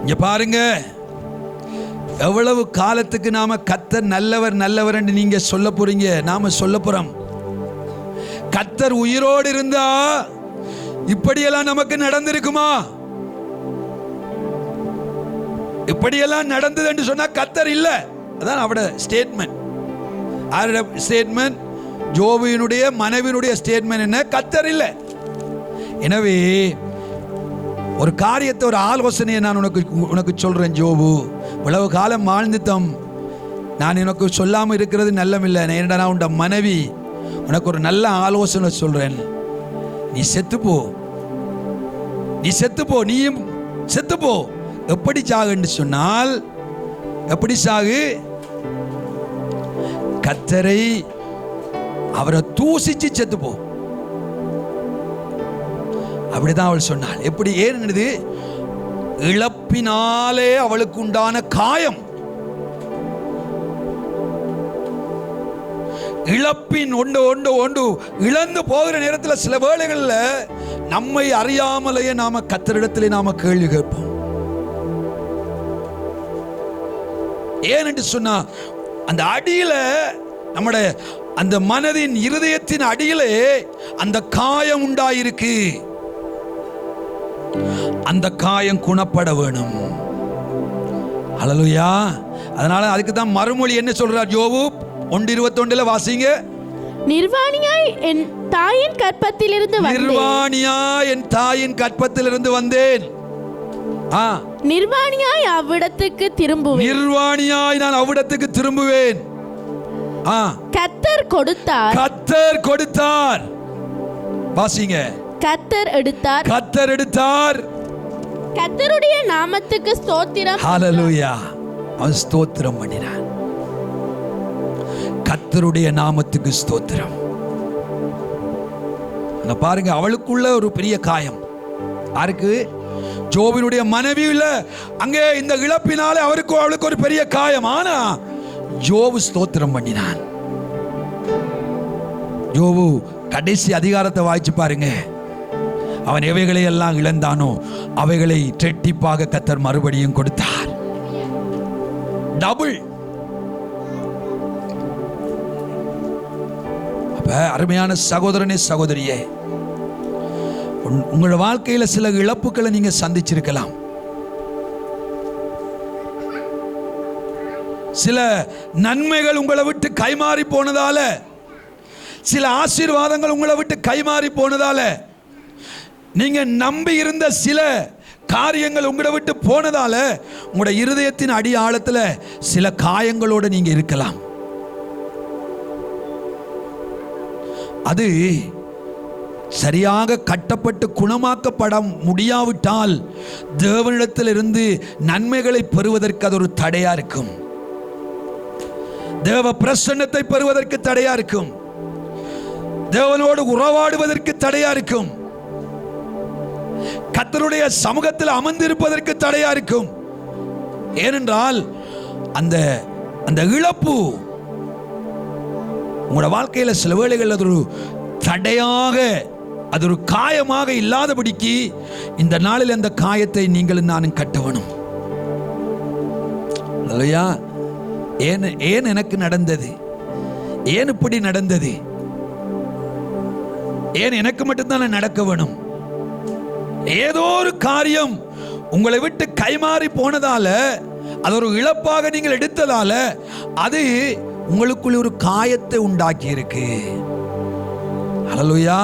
இங்க பாருங்க, எவ்வளவு காலத்துக்கு நாம கர்த்தர் நல்லவர் நல்லவர் என்று நீங்க சொல்ல போறீங்க, நாம சொல்ல போறோம். கர்த்தர் உயிரோடு இருந்தா இப்படியெல்லாம் நமக்கு நடந்திருக்குமா? இப்படியெல்லாம் நடந்தது என்று சொன்னா கர்த்தர் இல்ல. அதான் அவட ஸ்டேட்மெண்ட். அவரோட ஸ்டேட்மெண்ட், யோபுவினுடைய மனைவியினுடைய ஸ்டேட்மெண்ட் என்ன? கர்த்தர் இல்லை. எனவே ஒரு காரியத்தை, ஒரு ஆலோசனையை நான் உனக்கு சொல்றேன். யோபு, இவ்வளவு காலம் வாழ்ந்துட்டோம், நான் உனக்கு சொல்லாமல் இருக்கிறது நல்லமில்லை. ஏன்னா உண்ட மனைவி உனக்கு ஒரு நல்ல ஆலோசனை சொல்றேன். நீ செத்துப்போ, நீ செத்துப்போ, நீயும் செத்துப்போ. எப்படி சாகுன்னு சொன்னால், எப்படி சாகு? கர்த்தரை அவரை தூசிச்சு செத்துப்போ. அப்படிதான் அவள் சொன்னாள். எப்படி? ஏன்னு? இழப்பினாலே அவளுக்கு உண்டான காயம். இழப்பின் ஒன்று இழந்து போகிற நேரத்தில் சில வேளைகளில் நம்மை அறியாமலேயே நாம கர்த்தரிடத்திலே நாம கேள்வி கேட்போம். ஏனென்று சொன்னா, அந்த அடியில நம்முடைய அந்த மனதின் இருதயத்தின் அடியிலே அந்த காயம் உண்டாயிருக்கு. அந்த காயம் குணப்பட வேணும். ஹல்லேலூயா. அதனால அதுக்கு தான் மறுமொழி என்ன சொல்றார்? யோபு 1:21 வாசிங்க. நிர்வாணியாய் என் தாயின் கற்பத்திலிருந்து வந்தேன், நிர்வாணியாய் என் தாயின் கற்பத்திலிருந்து வந்தேன், நிர்வாணியாய் அவ்விடத்துக்கு திரும்புவேன், நிர்வாணியாய் நான் அவ்விடத்துக்கு திரும்புவேன். கர்த்தர் கொடுத்தார், கர்த்தர் கொடுத்தார். வாசிங்க. கர்த்தர் எடுத்தார், கர்த்தர் எடுத்தார். கர்த்தருடைய நாமத்துக்கு ஸ்தோத்திரம். ஹல்லேலூயா. அவன் ஸ்தோத்திரம் பண்ணினான். கர்த்தருடைய நாமத்துக்கு ஸ்தோத்திரம். அங்க பாருங்க, அவளுக்குள்ள ஒரு பெரிய காயம். யாருக்கு? யோபுவினுடைய மனைவியில அங்கே இந்த இழப்பினாலே அவளுக்கு ஒரு பெரிய காயம். ஆனா யோபு ஸ்தோத்திரம் பண்ணினான். யோபு கடைசி அதிகாரத்தை வாய்ச்சு பாருங்க. அவன் எவைகளை எல்லாம் இழந்தானோ அவைகளை இரட்டிப்பாக கர்த்தர் மறுபடியும் கொடுத்தார். டபுள். அப்ப அருமையான சகோதரனே, சகோதரியே, உங்கள் வாழ்க்கையில் சில இழப்புகளை நீங்க சந்திச்சிருக்கலாம். சில நன்மைகள் உங்களை விட்டு கைமாறி போனதால, சில ஆசீர்வாதங்கள் உங்களை விட்டு கைமாறி போனதால, நீங்க நம்பி இருந்த சில காரியங்கள் உங்களை விட்டு போனதால உங்களுடைய இருதயத்தின் அடி ஆழத்தில் சில காயங்களோடு நீங்க இருக்கலாம். அது சரியாக கட்டப்பட்டு குணமாக்கப்பட முடியாவிட்டால் தேவனிடத்திலிருந்து நன்மைகளை பெறுவதற்கு அது ஒரு தடையா இருக்கும். தேவ பிரசன்னத்தை பெறுவதற்கு தடையா இருக்கும். தேவனோடு உறவாடுவதற்கு தடையா இருக்கும். கர்த்தருடைய சமூகத்தில் அமர்ந்திருப்பதற்கு தடையா இருக்கும். ஏனென்றால் அந்த அந்த இழப்பு உங்களோட வாழ்க்கையில் சில வேளைகள் அது ஒரு தடையாக, அது ஒரு காயமாக இல்லாதபடிக்கு இந்த நாளில் அந்த காயத்தை நீங்களும் நானும் கட்டவனும். இல்லையா? ஏன் எனக்கு நடந்தது? ஏன் இப்படி நடந்தது? ஏன் எனக்கு மட்டும்தான் நடக்க வேணும்? ஏதோ ஒரு காரியம் உங்களை விட்டு கைமாறி போனதால, அது ஒரு இழப்பாக நீங்கள் எடுத்ததால, அது உங்களுக்குள்ள ஒரு காயத்தை உண்டாக்கி இருக்கு. ஹல்லேலூயா.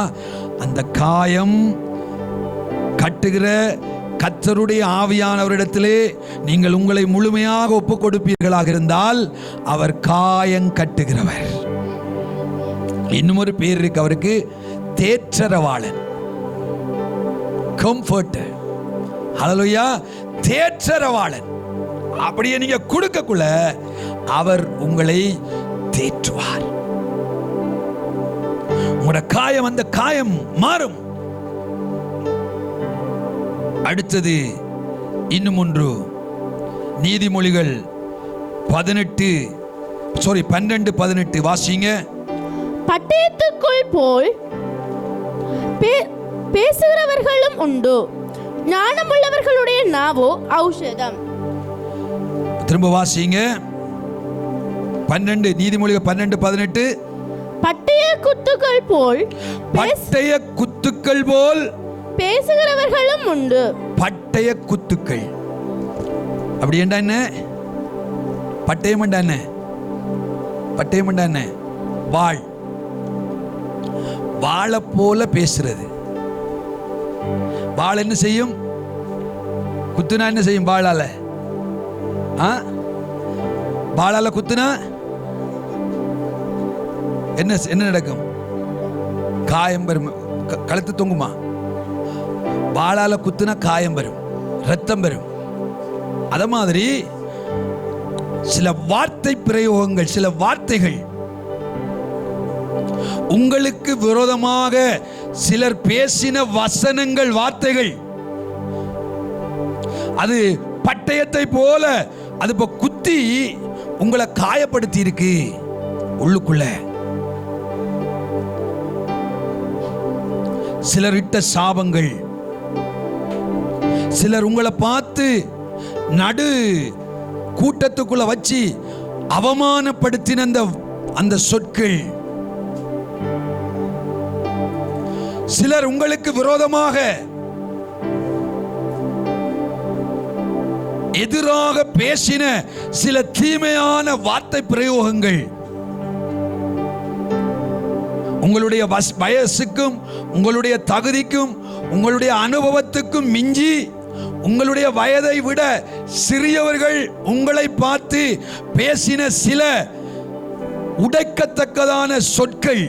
அந்த காயம் கட்டுகிற கர்த்தருடைய ஆவியானவரிடத்திலே நீங்கள் உங்களை முழுமையாக ஒப்புக் கொடுப்பீர்களாக இருந்தால் அவர் காயம் கட்டுகிறவர். இன்னும் ஒரு பேர் இருக்கு அவருக்கு, தேற்றரவாளன், கம்ஃபர்டர். ஹல்லேலூயா. தேற்றரவாளன். அப்படியே நீங்க கொடுக்கக்குள்ள அவர் உங்களை தேற்றுவார். உங்களோட காயம், அந்த காயம் மாறும். அடுத்தது இன்னும் ஒன்று, நீதிமொழிகள் 12:18 வாசிங்க. பட்டயத்துக்குள் போல் பேசுகிறவர்களும் உண்டு, ஞானமுள்ளவர்களுடைய நாவோ ஔஷதம். திரும்ப வாசிங்க. 12 நீதிமொழிகள் 12:18. பட்டய குத்துக்கள் போல் பேசுகிறவர்களும் உண்டு. பட்டய குத்துக்கள் அப்படி என்ன? பட்டயம் என்ன? பட்டயம் என்ன? வாள். வாளை போல பேசுறது. வாள் என்ன செய்யும்? குத்துனா என்ன செய்யும்? வாளால வாளால குத்துனா என்ன நடக்கும்? காயம் வரும். கழுத்து தொங்குமா? வாளால குத்துனா காயம் வரும், ரத்தம் வரும். அத மாதிரி சில வார்த்தை பிரயோகங்கள், சில வார்த்தைகள், உங்களுக்கு விரோதமாக சிலர் பேசின வசனங்கள், வார்த்தைகள், அது பட்டயத்தை போல அது இப்ப குத்தி உங்களை காயப்படுத்தி இருக்கு உள்ளுக்குள்ள. சிலர் இட்ட சாபங்கள், சிலர் உங்களை பார்த்து நடு கூட்டத்துக்குள்ள வச்சு அவமானப்படுத்தின அந்த சொற்கள், சிலர் உங்களுக்கு விரோதமாக எதிராக பேசின சில தீமையான வார்த்தை பிரயோகங்கள், உங்களுடைய வயசுக்கும் உங்களுடைய தகுதிக்கும் உங்களுடைய அனுபவத்துக்கும் மிஞ்சி உங்களுடைய வயதை விட சிறியவர்கள் உங்களை பார்த்து பேசின சில உடைக்கத்தக்கதான சொற்கள்.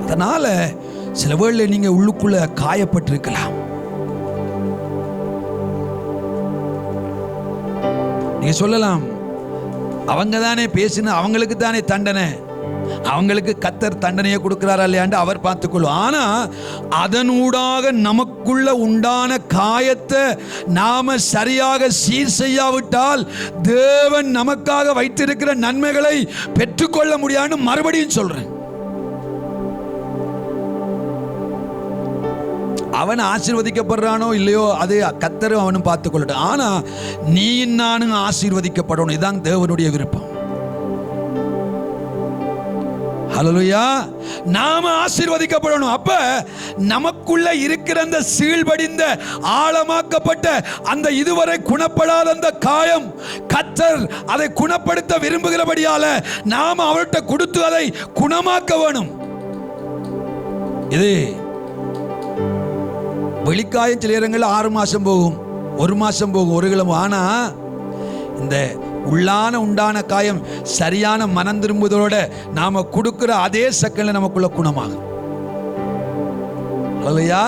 அதனால சில வேளை நீங்க உள்ளுக்குள்ள காயப்பட்டிருக்கலாம். நீங்க சொல்லலாம், அவங்க தானே பேசின, அவங்களுக்கு தானே தண்டனை, அவங்களுக்கு கர்த்தர் தண்டனையை கொடுக்கிறாரா இல்லையாண்டு அவர் பார்த்துக்கொள்ளும். ஆனா அதனூடாக நமக்குள்ள உண்டான காயத்தை நாம சரியாக சீர் செய்யாவிட்டால் தேவன் நமக்காக வைத்திருக்கிற நன்மைகளை பெற்றுக்கொள்ள முடியாதுன்னு மறுபடியும் சொல்றேன். அவன் ஆசீர்வதிக்கப்படுறானோ இல்லையோ அது கர்த்தரும் அவனும் பார்த்துக்கொள்ளட்டும். ஆனா நீ நானும் ஆசீர்வதிக்கப்படணும். இதுதான் தேவனுடைய விருப்பம். ஹல்லேலூயா. நாம ஆசீர்வதிக்கப்படணும். அப்ப நமக்குள்ள இருக்கிற அந்த சீழ்படிந்த ஆழமாக்கப்பட்ட அந்த இதுவரை குணப்படாத அந்த காயம் கர்த்தர் அதை குணப்படுத்த விரும்புகிறபடியால நாம அவர்கிட்ட கொடுத்து அதை குணமாக்க வேணும். இது வெளிக்காயம் சில இடங்களில் 6 மாசம் போகும், 1 மாசம் போகும், 1 கிழமை. ஆனா இந்த உள்ளான உண்டான காயம் சரியான மனம் திரும்புதலோட நாம கொடுக்கிற அதே செகண்ட்ல நமக்குள்ள குணமாகும். அல்லையா?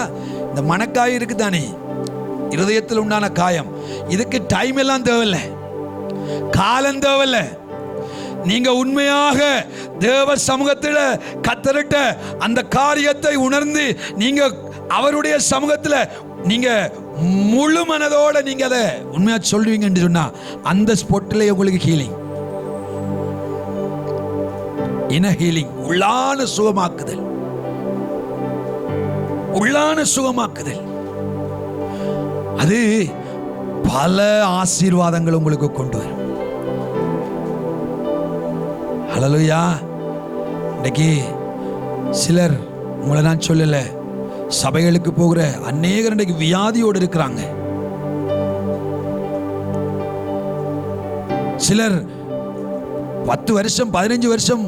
இந்த மனக்காயம் இருக்கு தானே, இருதயத்தில் உண்டான காயம், இதுக்கு டைம் எல்லாம் தேவையில்லை, காலம் தேவையில்லை. நீங்க உண்மையாக தேவ சமூகத்தில் கர்த்தரிட்ட அந்த காரியத்தை உணர்ந்து நீங்க அவருடைய சமூகத்தில் நீங்க முழு மனதோட நீங்க அதை உண்மையா சொல்லுவீங்க என்று சொன்னா அந்த ஸ்பாட்ல உங்களுக்கு ஹீலிங், இன ஹீலிங், உள்ளான சுகமாக்குதல், உள்ளான சுகமாக்குதல், அது பல ஆசீர்வாதங்கள் உங்களுக்கு கொண்டு வரும். ஹல்லேலூயா. இன்னைக்கு சிலர், உங்களை நான் சொல்லல, சபைகளுக்கு போகிற அநேகர் இன்றைக்கு வியாதியோடு இருக்கிறாங்க. சிலர் 10 வருஷம் 15 வருஷம்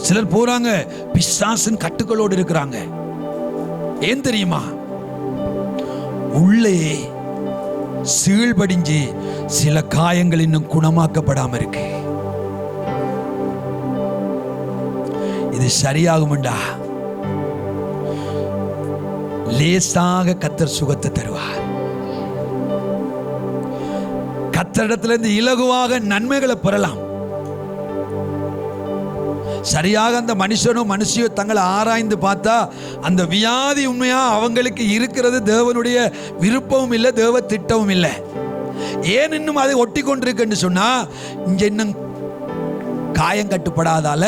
சிலர் போறாங்க, பிசாசின் கட்டுக்களோடு இருக்கிறாங்க. ஏன் தெரியுமா? உள்ளே சீழ்படிஞ்சு சில காயங்கள் இன்னும் குணமாக்கப்படாம இருக்கு. இது சரியாகும்டா, லேசாக கர்த்தர் சுகத்தை தருவார். கர்த்தரிடத்திலிருந்து இலகுவாக நன்மைகளை பெறலாம். சரியாக அந்த மனுஷனோ மனுஷியோ தங்களை ஆராய்ந்து பார்த்தா அந்த வியாதி உண்மையா அவங்களுக்கு இருக்கிறது தேவனுடைய விருப்பமும் இல்லை, தேவ திட்டமும் இல்லை. ஏன் இன்னும் அதை ஒட்டி கொண்டிருக்குன்னு சொன்னா, இங்க இன்னும் காயம் கட்டுப்படாதால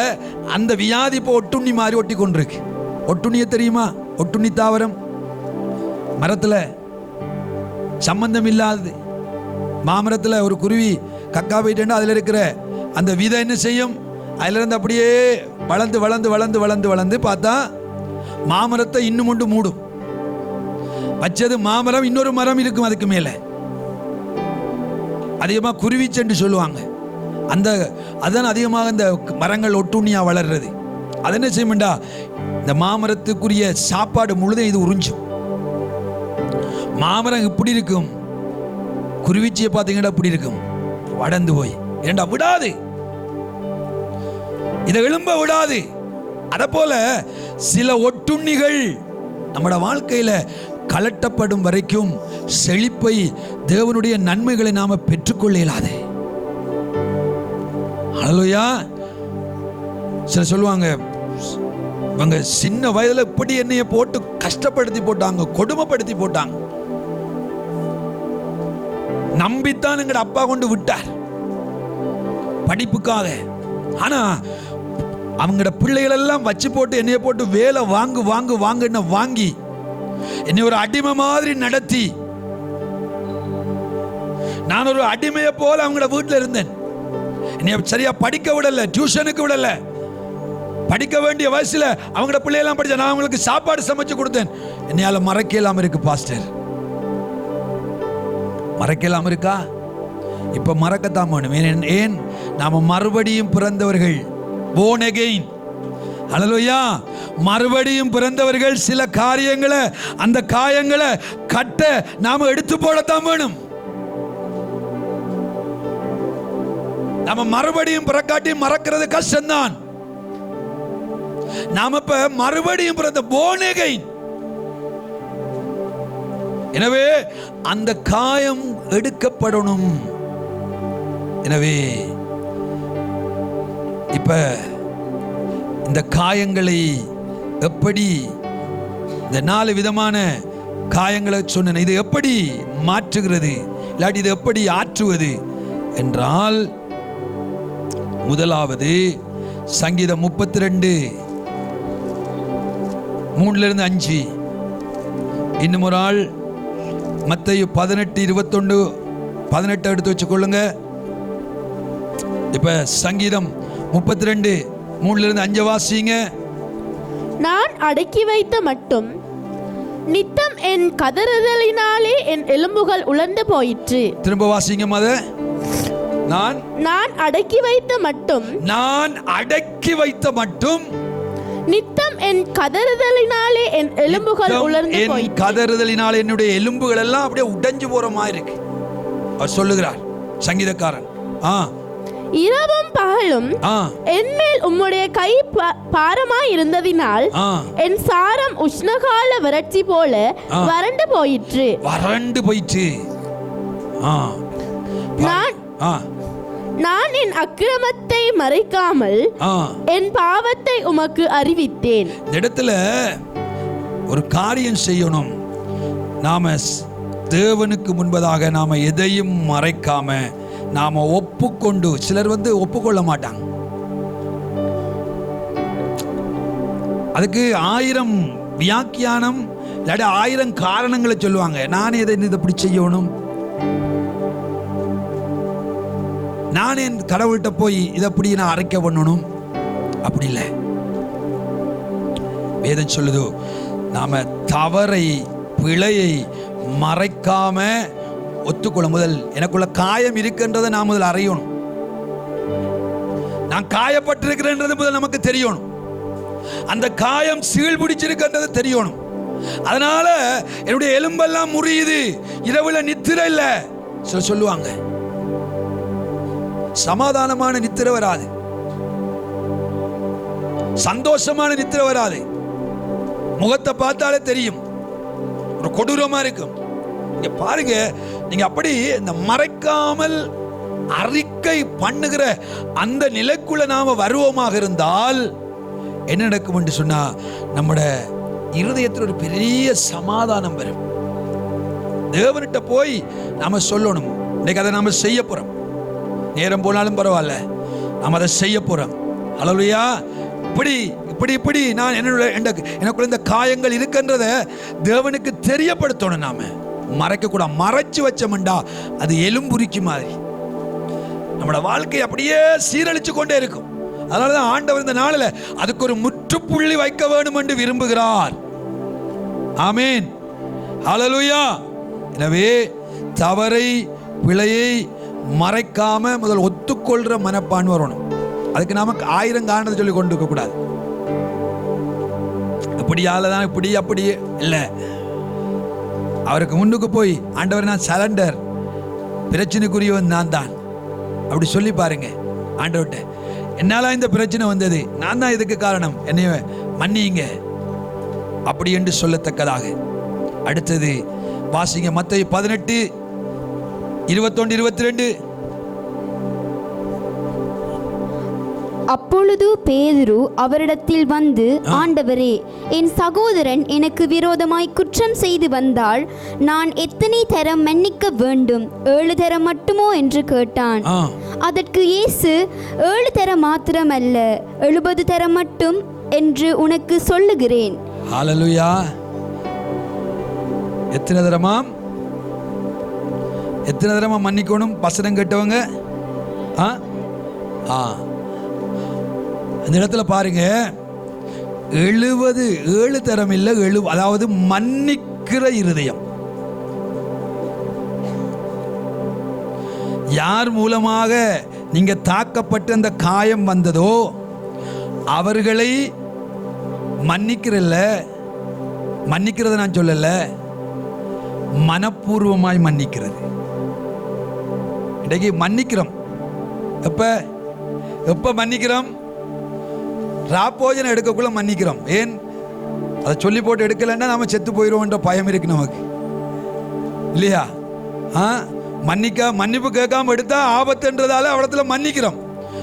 அந்த வியாதி இப்போ ஒட்டுண்ணி மாதிரி ஒட்டி கொண்டிருக்கு. ஒட்டுண்ணிய தெரியுமா? ஒட்டுண்ணி தாவரம், மரத்துல சம்பந்தம் இல்லாதது. மாமரத்துல ஒரு குருவி கக்கா போயிட்டேன்னா அதுல இருக்கிற அந்த விதை என்ன செய்யும்? அதுல இருந்து அப்படியே வளர்ந்து வளர்ந்து வளர்ந்து வளர்ந்து வளர்ந்து பார்த்தா மாமரத்தை இன்னும் ஒன்று மூடும். வச்சது மாமரம், இன்னொரு மரம் இருக்கும் அதுக்கு மேல. அதிகமா குருவிச்சென்று சொல்லுவாங்க. அந்த அதான் அதிகமாக இந்த மரங்கள் ஒட்டுண்ணியா வளர்றது. அது என்ன செய்யும்டா, இந்த மாமரத்துக்குரிய சாப்பாடு முழுதும் இது உறிஞ்சும். மாமரம் இப்படி இருக்கும், குருவிச்சியை பார்த்தீங்கன்னா இப்படி இருக்கும், வடந்து போய் ஏண்டா விடாது, இதை எழும்ப விடாது. அத போல சில ஒட்டுண்ணிகள் நம்மட வாழ்க்கையில கலட்டப்படும் வரைக்கும் செழிப்பை, தேவனுடைய நன்மைகளை நாம பெற்றுக்கொள்ள இயலாது. ஹல்லேலூயா. சில சொல்லுவாங்க, இவங்க சின்ன வயதுல இப்படி என்னைய போட்டு கஷ்டப்படுத்தி போட்டாங்க, கொடுமைப்படுத்தி போட்டாங்க, நம்பித்தான் எங்கட அப்பா கொண்டு விட்டார் படிப்புக்காக. ஆனா அவங்கட பிள்ளைகள் எல்லாம் வச்சு போட்டு என்னைய போட்டு வேலை வாங்கு வாங்கு வாங்குன்னு வாங்கி என்னை ஒரு அடிமை மாதிரி நடத்தி, நான் ஒரு அடிமையை போல அவங்களோட வீட்டில் இருந்தேன். என்னைய சரியா படிக்க விடல, டியூஷனுக்கு விடல. படிக்க வேண்டிய வயசுல அவங்களோட பிள்ளையெல்லாம் படிச்ச நான் அவங்களுக்கு சாப்பாடு சமைச்சு கொடுத்தேன். என்னையால மறக்க இல்லாம இருக்கு பாஸ்டர், மறக்க இல்லாம இருக்கா? இப்ப மறக்கத்தான் வேணும். ஏன்? நாம மறுபடியும் பிறந்தவர்கள், born again. ஹல்லேலூயா. மறுபடியும் பிறந்தவர்கள் சில காரியங்களை, அந்த காயங்களை கட்ட நாம எடுத்து போடத்தான் வேணும். நாம மறுபடியும் பிறக்காட்டி மறக்கிறது கஷ்டம்தான். நாம இப்ப மறுபடியும் பிறந்த born again. எனவே அந்த காயம் எடுக்கப்படணும். எனவே இப்ப இந்த காயங்களை எப்படி, இந்த 4 விதமான காயங்களை சொன்ன, இது எப்படி மாற்றுகிறது, இல்லாட்டி இது எப்படி ஆற்றுவது என்றால், முதலாவது சங்கீதம் 32 3-5. இன்னும் ஒரு ஆள் மத்தேயு 18:21-18 எடுத்து வச்சுக்கொள்ளுங்க. இப்ப சங்கீதம் 32 3-5 வாசிங்க. நான் அடக்கி வைத்த மட்டும் நித்தம் என் கதறுதலினாலே என் எலும்புகள் உலர்ந்து போயிற்று. திரும்ப வாசிங்க. நான் அடக்கி வைத்த மட்டும் நித்தம் என் கதறுதலினாலே என் எலும்புகள் உலர்ந்து போயிற்று. கதறுதலினாலே என்னுடைய எலும்புகள் எல்லாம் அப்படியே உடைஞ்சு போற மாதிரி இருக்கு. அவர் சொல்லுகிறார் சங்கீதக்காரன். இரவும் பகலும் என்மேல் உம்முடைய கை பாரமாய் இருந்ததினால் என் சாரம் உஷ்ணகால வறட்சி போல வறண்டு போயிற்று. நான் என் அக்கிரமத்தை மறைக்காமல் என் பாவத்தை உமக்கு அறிவித்தேன். இந்த இடத்துல ஒரு காரியம் செய்யணும். நாம தேவனுக்கு முன்பதாக நாம எதையும் மறைக்காம நாம ஒப்புக்கொண்டு, சிலர் ஒப்புக்கொள்ள மாட்டாங்க. அதுக்கு 1000 வியாக்கியானம் இல்லாட்டி 1000 காரணங்களை சொல்லுவாங்க. நானே இதை இப்படி செய்யணும், நானே கடவுள்கிட்ட போய் இதை அப்படி நான் அரைக்க பண்ணணும், அப்படி இல்லை. வேதம் சொல்லுது, நாம தவறை பிழையை மறைக்காம ஒத்துக்கொள்ள. முதல் எனக்குள்ள காயம் இருக்கின்றதை நான் முதல் அறியணும். நான் காயப்பட்டிருக்கிறேன்றது முதல் நமக்கு தெரியணும். அந்த காயம் சீழ் பிடிச்சிருக்கின்றது தெரியணும். அதனால என்னுடைய எலும்பெல்லாம் முறியுது, இரவுல நித்திரை இல்ல. சொல்லுவாங்க சமாதானமான நித்திரை வராது, சந்தோஷமான நித்திரை வராது. முகத்தை பார்த்தாலே தெரியும், ஒரு கொடூரமா இருக்கும். நீங்க பாருங்க, நீங்க அப்படி இந்த மறைக்காமல் அறிக்கை பண்ணுகிற அந்த நிலைக்குள்ள நாம வருவோமாக இருந்தால் என்ன நடக்கும் என்று சொன்னா, நம்முடைய இருதயத்தில் ஒரு பெரிய சமாதானம் வரும். தேவன்கிட்ட போய் நாம சொல்லணும், இன்னைக்கு அதை நாம செய்ய போறோம். நேரம் போனாலும் பரவாயில்ல, நாம அதை செய்ய போறோம். அல்லேலூயா. இப்படி இப்படி இப்படி நான் எனக்குள்ள இந்த காயங்கள் இருக்கின்றத தேவனுக்கு தெரியப்படுத்தணும். நாம மறைக்க கூடாது. மறைச்சு வச்சோம்டா அது எலும்புரிக்கு மாதிரி நம்மளோட வாழ்க்கை அப்படியே சீரழிச்சு கொண்டே இருக்கும். அதனாலதான் ஆண்டவர் இந்த நாளில் அதுக்கு ஒரு முற்றுப்புள்ளி வைக்க வேண்டும் என்று விரும்புகிறார். ஆமேன். ஹல்லேலூயா. எனவே தவறை பிழையை மறைக்காம முதல் ஒத்துக்கொள்ற மனப்பான்மை வரணும். அதுக்கு நமக்கு 1000 காரணத்தை சொல்லி கொண்டு இருக்க கூடாது. இப்படியாலதான் இப்படி அப்படி இல்லை. அவருக்கு முன்னுக்கு போய், ஆண்டவர் நான் சரண்டர், பிரச்சனைக்குரியவன் நான் தான், அப்படி சொல்லி பாருங்க. ஆண்டவர்கிட்ட, என்னால இந்த பிரச்சனை வந்தது, நான் தான் இதுக்கு காரணம், என்னைய மன்னியுங்க, அப்படி என்று சொல்லத்தக்கதாக. அடுத்தது வாசிங்க, மத்தேயு 18:21-22. அப்பொழுது பேதுரு அவரிடத்தில் வந்து, ஆண்டவரே, என் சகோதரன் எனக்கு விரோதமாய் குற்றம் செய்து வந்தால் நான் எத்தனை தரம் மன்னிக்க வேண்டும்? 7 தரம் மட்டுமோ என்று கேட்டான். அதற்கு இயேசு, 7 தரம் மாத்திரமல்ல, 70 தரம் மட்டும் என்று உனக்கு சொல்லுகிறேன். ஹல்லேலூயா. எத்தனை தரமா மன்னிக்கணும் வசனம் கேட்டவங்க? அந்த இடத்துல பாருங்க, 7 தரம் இல்லை, அதாவது மன்னிக்கிற இருதயம். யார் மூலமாக நீங்க தாக்கப்பட்டு அந்த காயம் வந்ததோ அவர்களை மன்னிக்கிறத நான் சொல்லல, மனப்பூர்வமாய் மன்னிக்கிறது. இன்றைக்கு மன்னிக்கிறோம். எப்ப மன்னிக்கிறோம்? ராப்போஜனை எடுக்கக்குள்ள மன்னிக்கிறோம். ஏன்? அதை சொல்லி போட்டு எடுக்கலன்னா நாம செத்து போயிடுவோன்ற பயம் இருக்கு நமக்கு, இல்லையா? மன்னிப்பு கேட்காம எடுத்தா ஆபத்துன்றதால அவடத்துல மன்னிக்கிறோம்.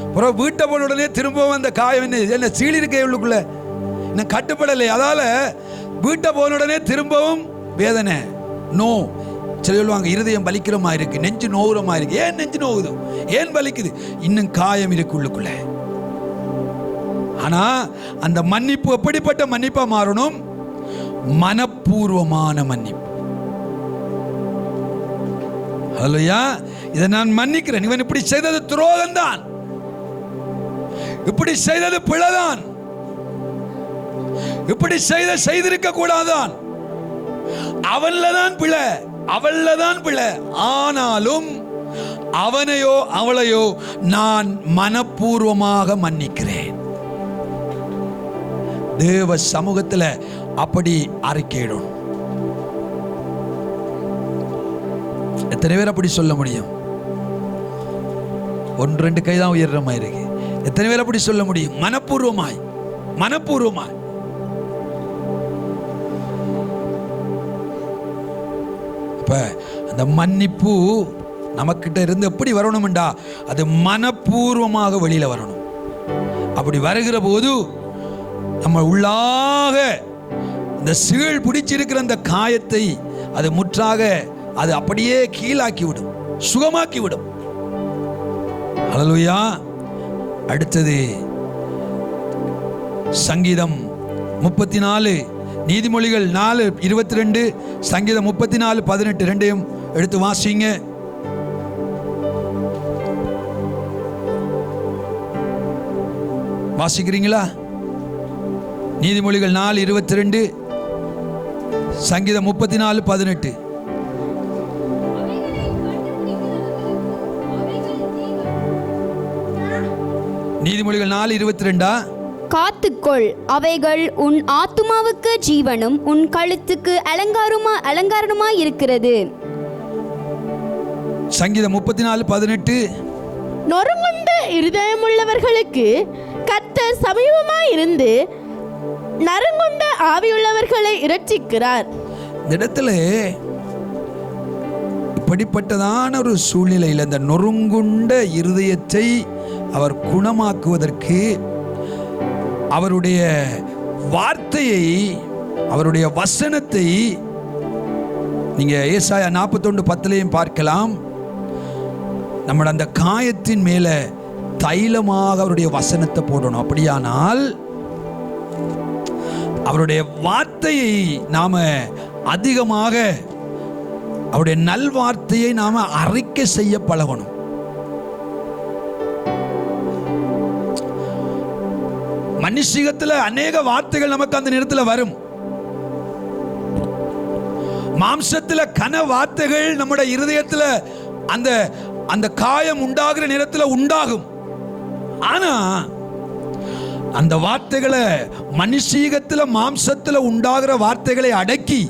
அப்புறம் வீட்டை போன உடனே திரும்பவும் அந்த காயம் என்ன சீழி இருக்க உள்ளுக்குள்ள இன்னும் கட்டுப்படலை. அதால வீட்டை போன உடனே திரும்பவும் வேதனை, நோ. சொல்லுவாங்க, இருதயம் வலிக்கிறமா இருக்கு, நெஞ்சு நோவுறமா இருக்கு. ஏன் நெஞ்சு நோவுது? ஏன் வலிக்குது? இன்னும் காயம் இருக்கு உள்ளுக்குள்ள. ஆனா அந்த மன்னிப்பு எப்படிப்பட்ட மன்னிப்பா மாறணும்? மனப்பூர்வமான மன்னிப்பு. ஹல்லேலூயா. இதை நான் மன்னிக்கிறேன், இவன் இப்படி செய்தது துரோகம் தான், இப்படி செய்தது பிழைதான், இப்படி செய்திருக்க கூடாதான், அவன்லதான் பிழை, அவள்லதான் பிழை. ஆனாலும் அவனையோ அவளையோ நான் மனப்பூர்வமாக மன்னிக்கிறேன். தேவ சமூகத்தில் அப்படி அறிக்கையிடும். எத்தனை பேர் அப்படி சொல்ல முடியும்? 1-2 கை தான் உயர்ற மாதிரி இருக்கு. எத்தனை பேர் அப்படி சொல்ல முடியும்? மனப்பூர்வமாய், மனப்பூர்வமாய். இப்ப அந்த மன்னிப்பு நமக்கிட்ட இருந்து எப்படி வரணும்டா, அது மனப்பூர்வமாக வெளியில வரணும். அப்படி வருகிற போது நம்ம உள்ளாக இந்த சீழ் பிடிச்சிருக்கிற அந்த காயத்தை அது முற்றாக அது அப்படியே கீழாக்கி விடும், சுகமாக்கி விடும். அல்லேலூயா. அடுத்தது சங்கீதம் 34, நீதிமொழிகள் 4:22, சங்கீதம் 34:18 ரெண்டையும் எடுத்து வாசிங்க. வாசிக்கிறீங்களா? நீதிமொழிகள் 4:22, சங்கீதம் 34:18. நீதிமொழிகள் 4:22. காத்துக்கொள், அவைகள் உன் ஆத்துமாவுக்கு ஜீவனும் உன் கழுத்துக்கு அலங்காரமாய் இருக்கிறது. சங்கீதம் 34:18. நொறுங்குண்ட இருதயமுள்ளவர்களுக்கு கர்த்தர் சமீபமாய் இருந்து நறுங்குண்ட ஆவியுள்ளவர்களை இரட்சிக்கிறார். இந்த இடத்துல இப்படிப்பட்டதான ஒரு சூழ்நிலையில் இந்த நொறுங்குண்ட இருதயத்தை அவர் குணமாக்குவதற்கு அவருடைய வார்த்தையை, அவருடைய வசனத்தை நீங்க ஏசாயா 41:10 பார்க்கலாம். நம்மளோட அந்த காயத்தின் மேல தைலமாக அவருடைய வசனத்தை போடணும். அப்படியானால் அவருடைய வார்த்தையை நாம அதிகமாக, அவருடைய நல்வார்த்தையை நாம அறிக்கை செய்ய பழகணும். மனுஷிகத்தில் அநேக வார்த்தைகள் நமக்கு அந்த நேரத்தில் வரும். மாம்சத்தில் கன வார்த்தைகள் நம்முடைய இருதயத்தில் அந்த அந்த காயம் உண்டாகிற நேரத்தில் உண்டாகும். ஆனா அந்த வார்த்தைகளை மனுஷீகத்தில் மாம்சத்தில் உண்டாகிற வார்த்தைகளை அடக்கி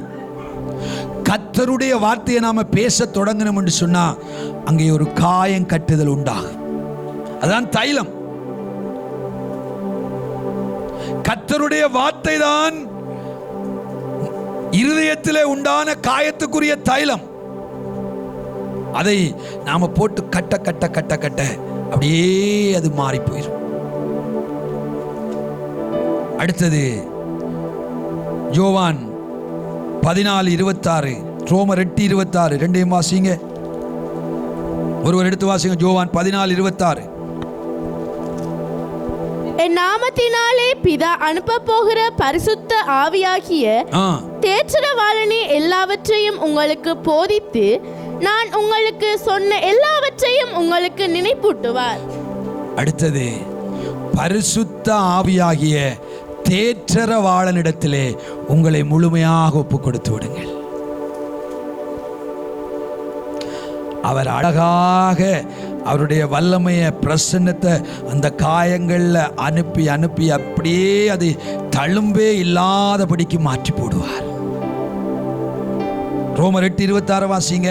கர்த்தருடைய வார்த்தையை நாம பேச தொடங்கணும் என்று சொன்னா அங்கே ஒரு காயம் கட்டுதல் உண்டாகும். அதான் தைலம். கர்த்தருடைய வார்த்தை தான் இருதயத்திலே உண்டான காயத்துக்குரிய தைலம். அதை நாம போட்டு கட்ட கட்ட கட்ட கட்ட அப்படியே அது மாறி போயிடும். அடுத்தது யோவான் 14:26, ரோமர் 8:26 ரெண்டையும் வாசிங்க. ஒருவர் எடுத்து வாசிங்க. யோவான் 14:26. என் நாமத்தினாலே பிதா அனுப்ப போகிற பரிசுத்த ஆவியாகிய தேற்றரவாளனே எல்லாவற்றையும் உங்களுக்கு போதித்து நான் உங்களுக்கு சொன்ன எல்லாவற்றையும் உங்களுக்கு நினைப்பூட்டுவார். அடுத்தது பரிசுத்த ஆவியாகிய தேற்றரவாளனிடத்திலே உங்களை முழுமையாக ஒப்பு கொடுத்து விடுங்கள். அவர் அழகாக அவருடைய வல்லமைய பிரசன்னத்தை அந்த காயங்கள்ல அனுப்பி அனுப்பி அப்படியே அது தழும்பே இல்லாதபடிக்கு மாற்றி போடுவார். ரோமர் 8:26 வாசிங்க.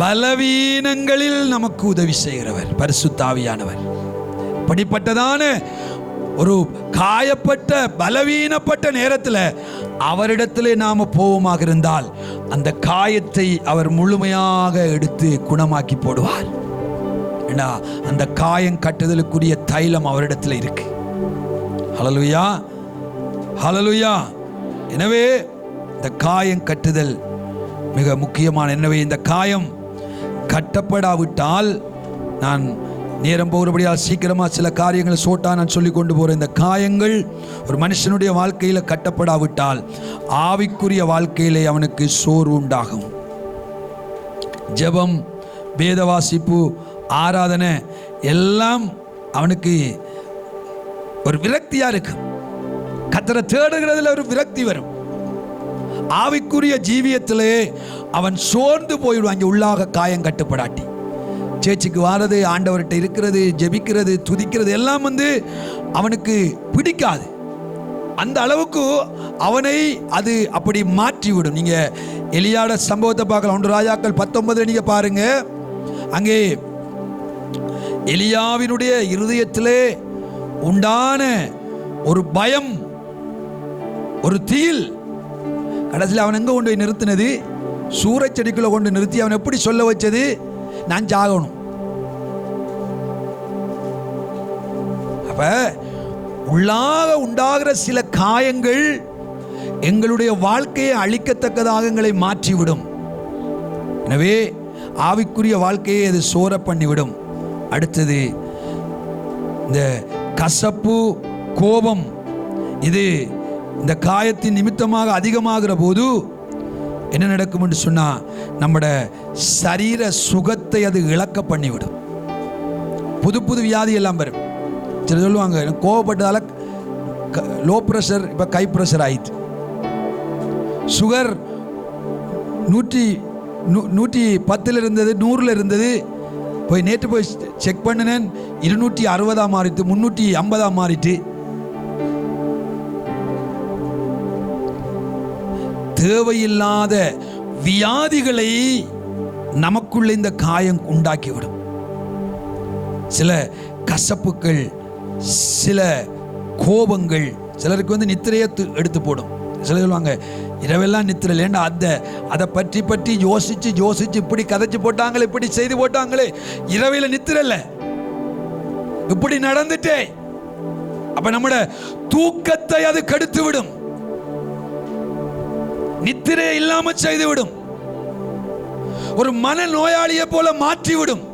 பலவீனங்களில் நமக்கு உதவி செய்கிறவர் பரிசுத்த ஆவியானவர். படிப்பட்டதான ஒரு காயப்பட்ட பலவீனப்பட்ட நேரத்தில் அவரிடத்திலே நாம போவோமாக இருந்தால் அந்த காயத்தை அவர் முழுமையாக எடுத்து குணமாக்கி போடுவார். ஏன்னா அந்த காயம் கட்டுதலுக்குரிய தைலம் அவரிடத்தில் இருக்கு. ஹல்லேலூயா, ஹல்லேலூயா. எனவே இந்த காயம் கட்டுதல் மிக முக்கியமான. எனவே இந்த காயம் கட்டப்படாவிட்டால், நான் நேரம் போகிறபடியால் சீக்கிரமாக சில காரியங்களை சோட்டா நான் சொல்லி கொண்டு போகிறேன். இந்த காயங்கள் ஒரு மனுஷனுடைய வாழ்க்கையில் கட்டப்படாவிட்டால் ஆவிக்குரிய வாழ்க்கையிலே அவனுக்கு சோர்வு உண்டாகும். ஜெபம் வேத வாசிப்பு, ஆராதனை எல்லாம் அவனுக்கு ஒரு விரக்தியா இருக்கு. கர்த்தரை தேடுகிறதுல ஒரு விரக்தி வரும். ஆவிக்குரிய ஜீவியத்திலே அவன் சோர்ந்து போயிடுவான். இங்கே உள்ளாக காயம் கட்டுப்படாட்டி சேர்ச்சுக்கு வாரது, ஆண்டவர்கிட்ட இருக்கிறது, ஜெபிக்கிறது, துதிக்கிறது எல்லாம் அவனுக்கு பிடிக்காது. அந்த அளவுக்கு அவனை அது அப்படி மாற்றிவிடும். நீங்க எலியாட சம்பவத்தை பார்க்கலாம். 1 ராஜாக்கள் 19 நீங்க பாருங்க. அங்கே எலியாவினுடைய இருதயத்திலே உண்டான ஒரு பயம், ஒரு தீல், கடைசியில் அவன் எங்க கொண்டு போய் நிறுத்தினது? சூறைச் செடிக்குள்ள கொண்டு நிறுத்தி அவன் எப்படி சொல்ல வச்சது? நான் சாகணும். அப்ப உள்ளாக உண்டாகிற சில காயங்கள் எங்களுடைய வாழ்க்கையை அழிக்கத்தக்கதாக எங்களை மாற்றிவிடும். எனவே ஆவிக்குரிய வாழ்க்கையை அது சோர பண்ணிவிடும். அடுத்தது இந்த கசப்பு, கோபம், இது இந்த காயத்தின் நிமித்தமாக அதிகமாகிற போது என்ன நடக்கும் என்று சொன்னா, நம்மட சரீர சுகத்தை அது இழக்க பண்ணிவிடும். புது புது வியாதி எல்லாம் வரும். சில சொல்லுவாங்க, எனக்கு கோபப்பட்டதால லோ ப்ரெஷர், இப்போ கை ப்ரெஷர் ஆயிடுச்சு. சுகர் 110 இருந்தது 100 இருந்தது, போய் நேற்று போய் செக் பண்ணினேன் 260 மாறிட்டு 350 மாறிட்டு. தேவையில்லாத வியாதிகளை நமக்குள்ள இந்த காயம் உண்டாக்கிவிடும். சில கசப்புகள், சில கோபங்கள் சிலருக்கு நித்திரையை எடுத்து போடும். சிலர் சொல்லுவாங்க, இரவெல்லாம் நித்திரை இல்லைன்னா அதை பற்றி யோசிச்சு இப்படி கதைச்சு போட்டாங்களே, இப்படி செய்து போட்டாங்களே, இரவையில் நித்திரை இல்லை, இப்படி நடந்துட்டே. அப்ப நம்மட தூக்கத்தை அது கெடுத்து விடும், நித்திரையை இல்லாம செய்துவிடும், ஒரு மன நோயாளியை போல மாற்றிவிடும்.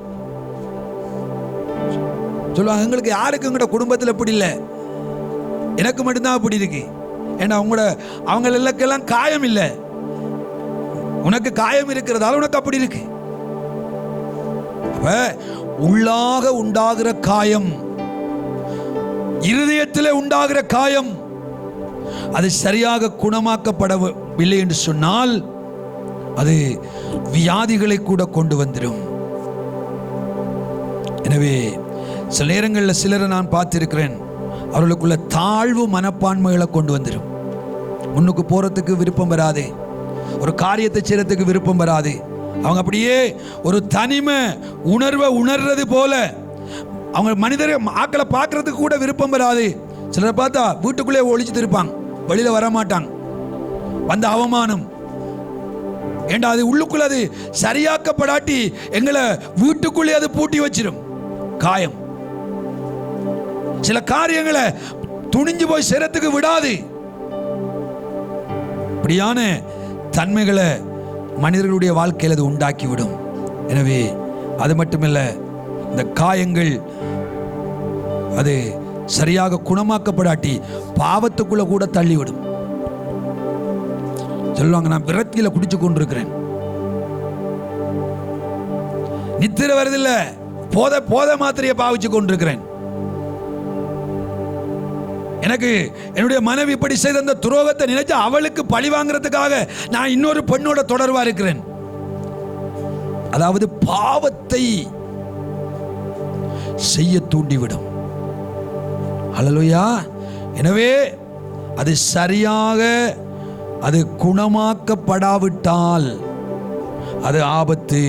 சொல்லுவாங்க, எங்களுக்கு யாருக்கு எங்களோட குடும்பத்தில் இப்படி இல்லை, எனக்கு மட்டும்தான் அப்படி இருக்கு. ஏன்னா அவங்களுக்கெல்லாம் காயம் இல்லை, உனக்கு காயம் இருக்கிறதால உனக்கு அப்படி இருக்கு. அப்ப உள்ளாக உண்டாகிற காயம், இருதயத்திலே உண்டாகிற காயம், அது சரியாக குணமாக்கப்படவில்லை என்று சொன்னால் அது வியாதிகளை கூட கொண்டு வந்துடும். எனவே சில நேரங்களில் சிலரை நான் பார்த்திருக்கிறேன், அவர்களுக்குள்ள தாழ்வு மனப்பான்மைகளை கொண்டு வந்துடும். முன்னுக்கு போறதுக்கு விருப்பம் வராது, ஒரு காரியத்தை செய்யறதுக்கு விருப்பம் வராது. அவங்க அப்படியே ஒரு தனிமை உணர்வை உணர்றது போல, அவங்க மனிதரை ஆக்களை பார்க்கறதுக்கு கூட விருப்பம் வராது. சிலரை பார்த்தா வீட்டுக்குள்ளே ஒழிச்சுட்டு இருப்பாங்க, வெளியில வர மாட்டாங்க. வந்த அவமானம் ஏண்டா, அது உள்ளுக்குள்ள அது சரியாக்கப்படாட்டி எங்களை வீட்டுக்குள்ளே அது பூட்டி வச்சிடும். காயம் சில காரியங்களை துணிஞ்சு போய் சேரத்துக்கு விடாது. இப்படியான தன்மைகளை மனிதர்களுடைய வாழ்க்கையில் அது உண்டாக்கிவிடும். எனவே அது மட்டுமல்ல, இந்த காயங்கள் அது சரியாக குணமாக்கப்படாட்டி பாவத்துக்குள்ள கூட தள்ளிவிடும். சொல்லுவாங்க, நான் விரக்தியில குடிச்சு கொண்டிருக்கிறேன், நித்திரை வருதில்ல, போத மாத்திரையை பாவிச்சு கொண்டிருக்கிறேன், எனக்கு என்னுடைய மனைவி இப்படி செய்த அந்த துரோகத்தை நினைச்சு அவளுக்கு பழி வாங்குறதுக்காக நான் இன்னொரு பெண்ணோட தொடர்பா இருக்கிறேன். அதாவது பாவத்தை செய்ய தூண்டிவிடும். ஹல்லேலூயா. எனவே அது சரியாக அது குணமாக்கப்படாவிட்டால் அது ஆபத்து.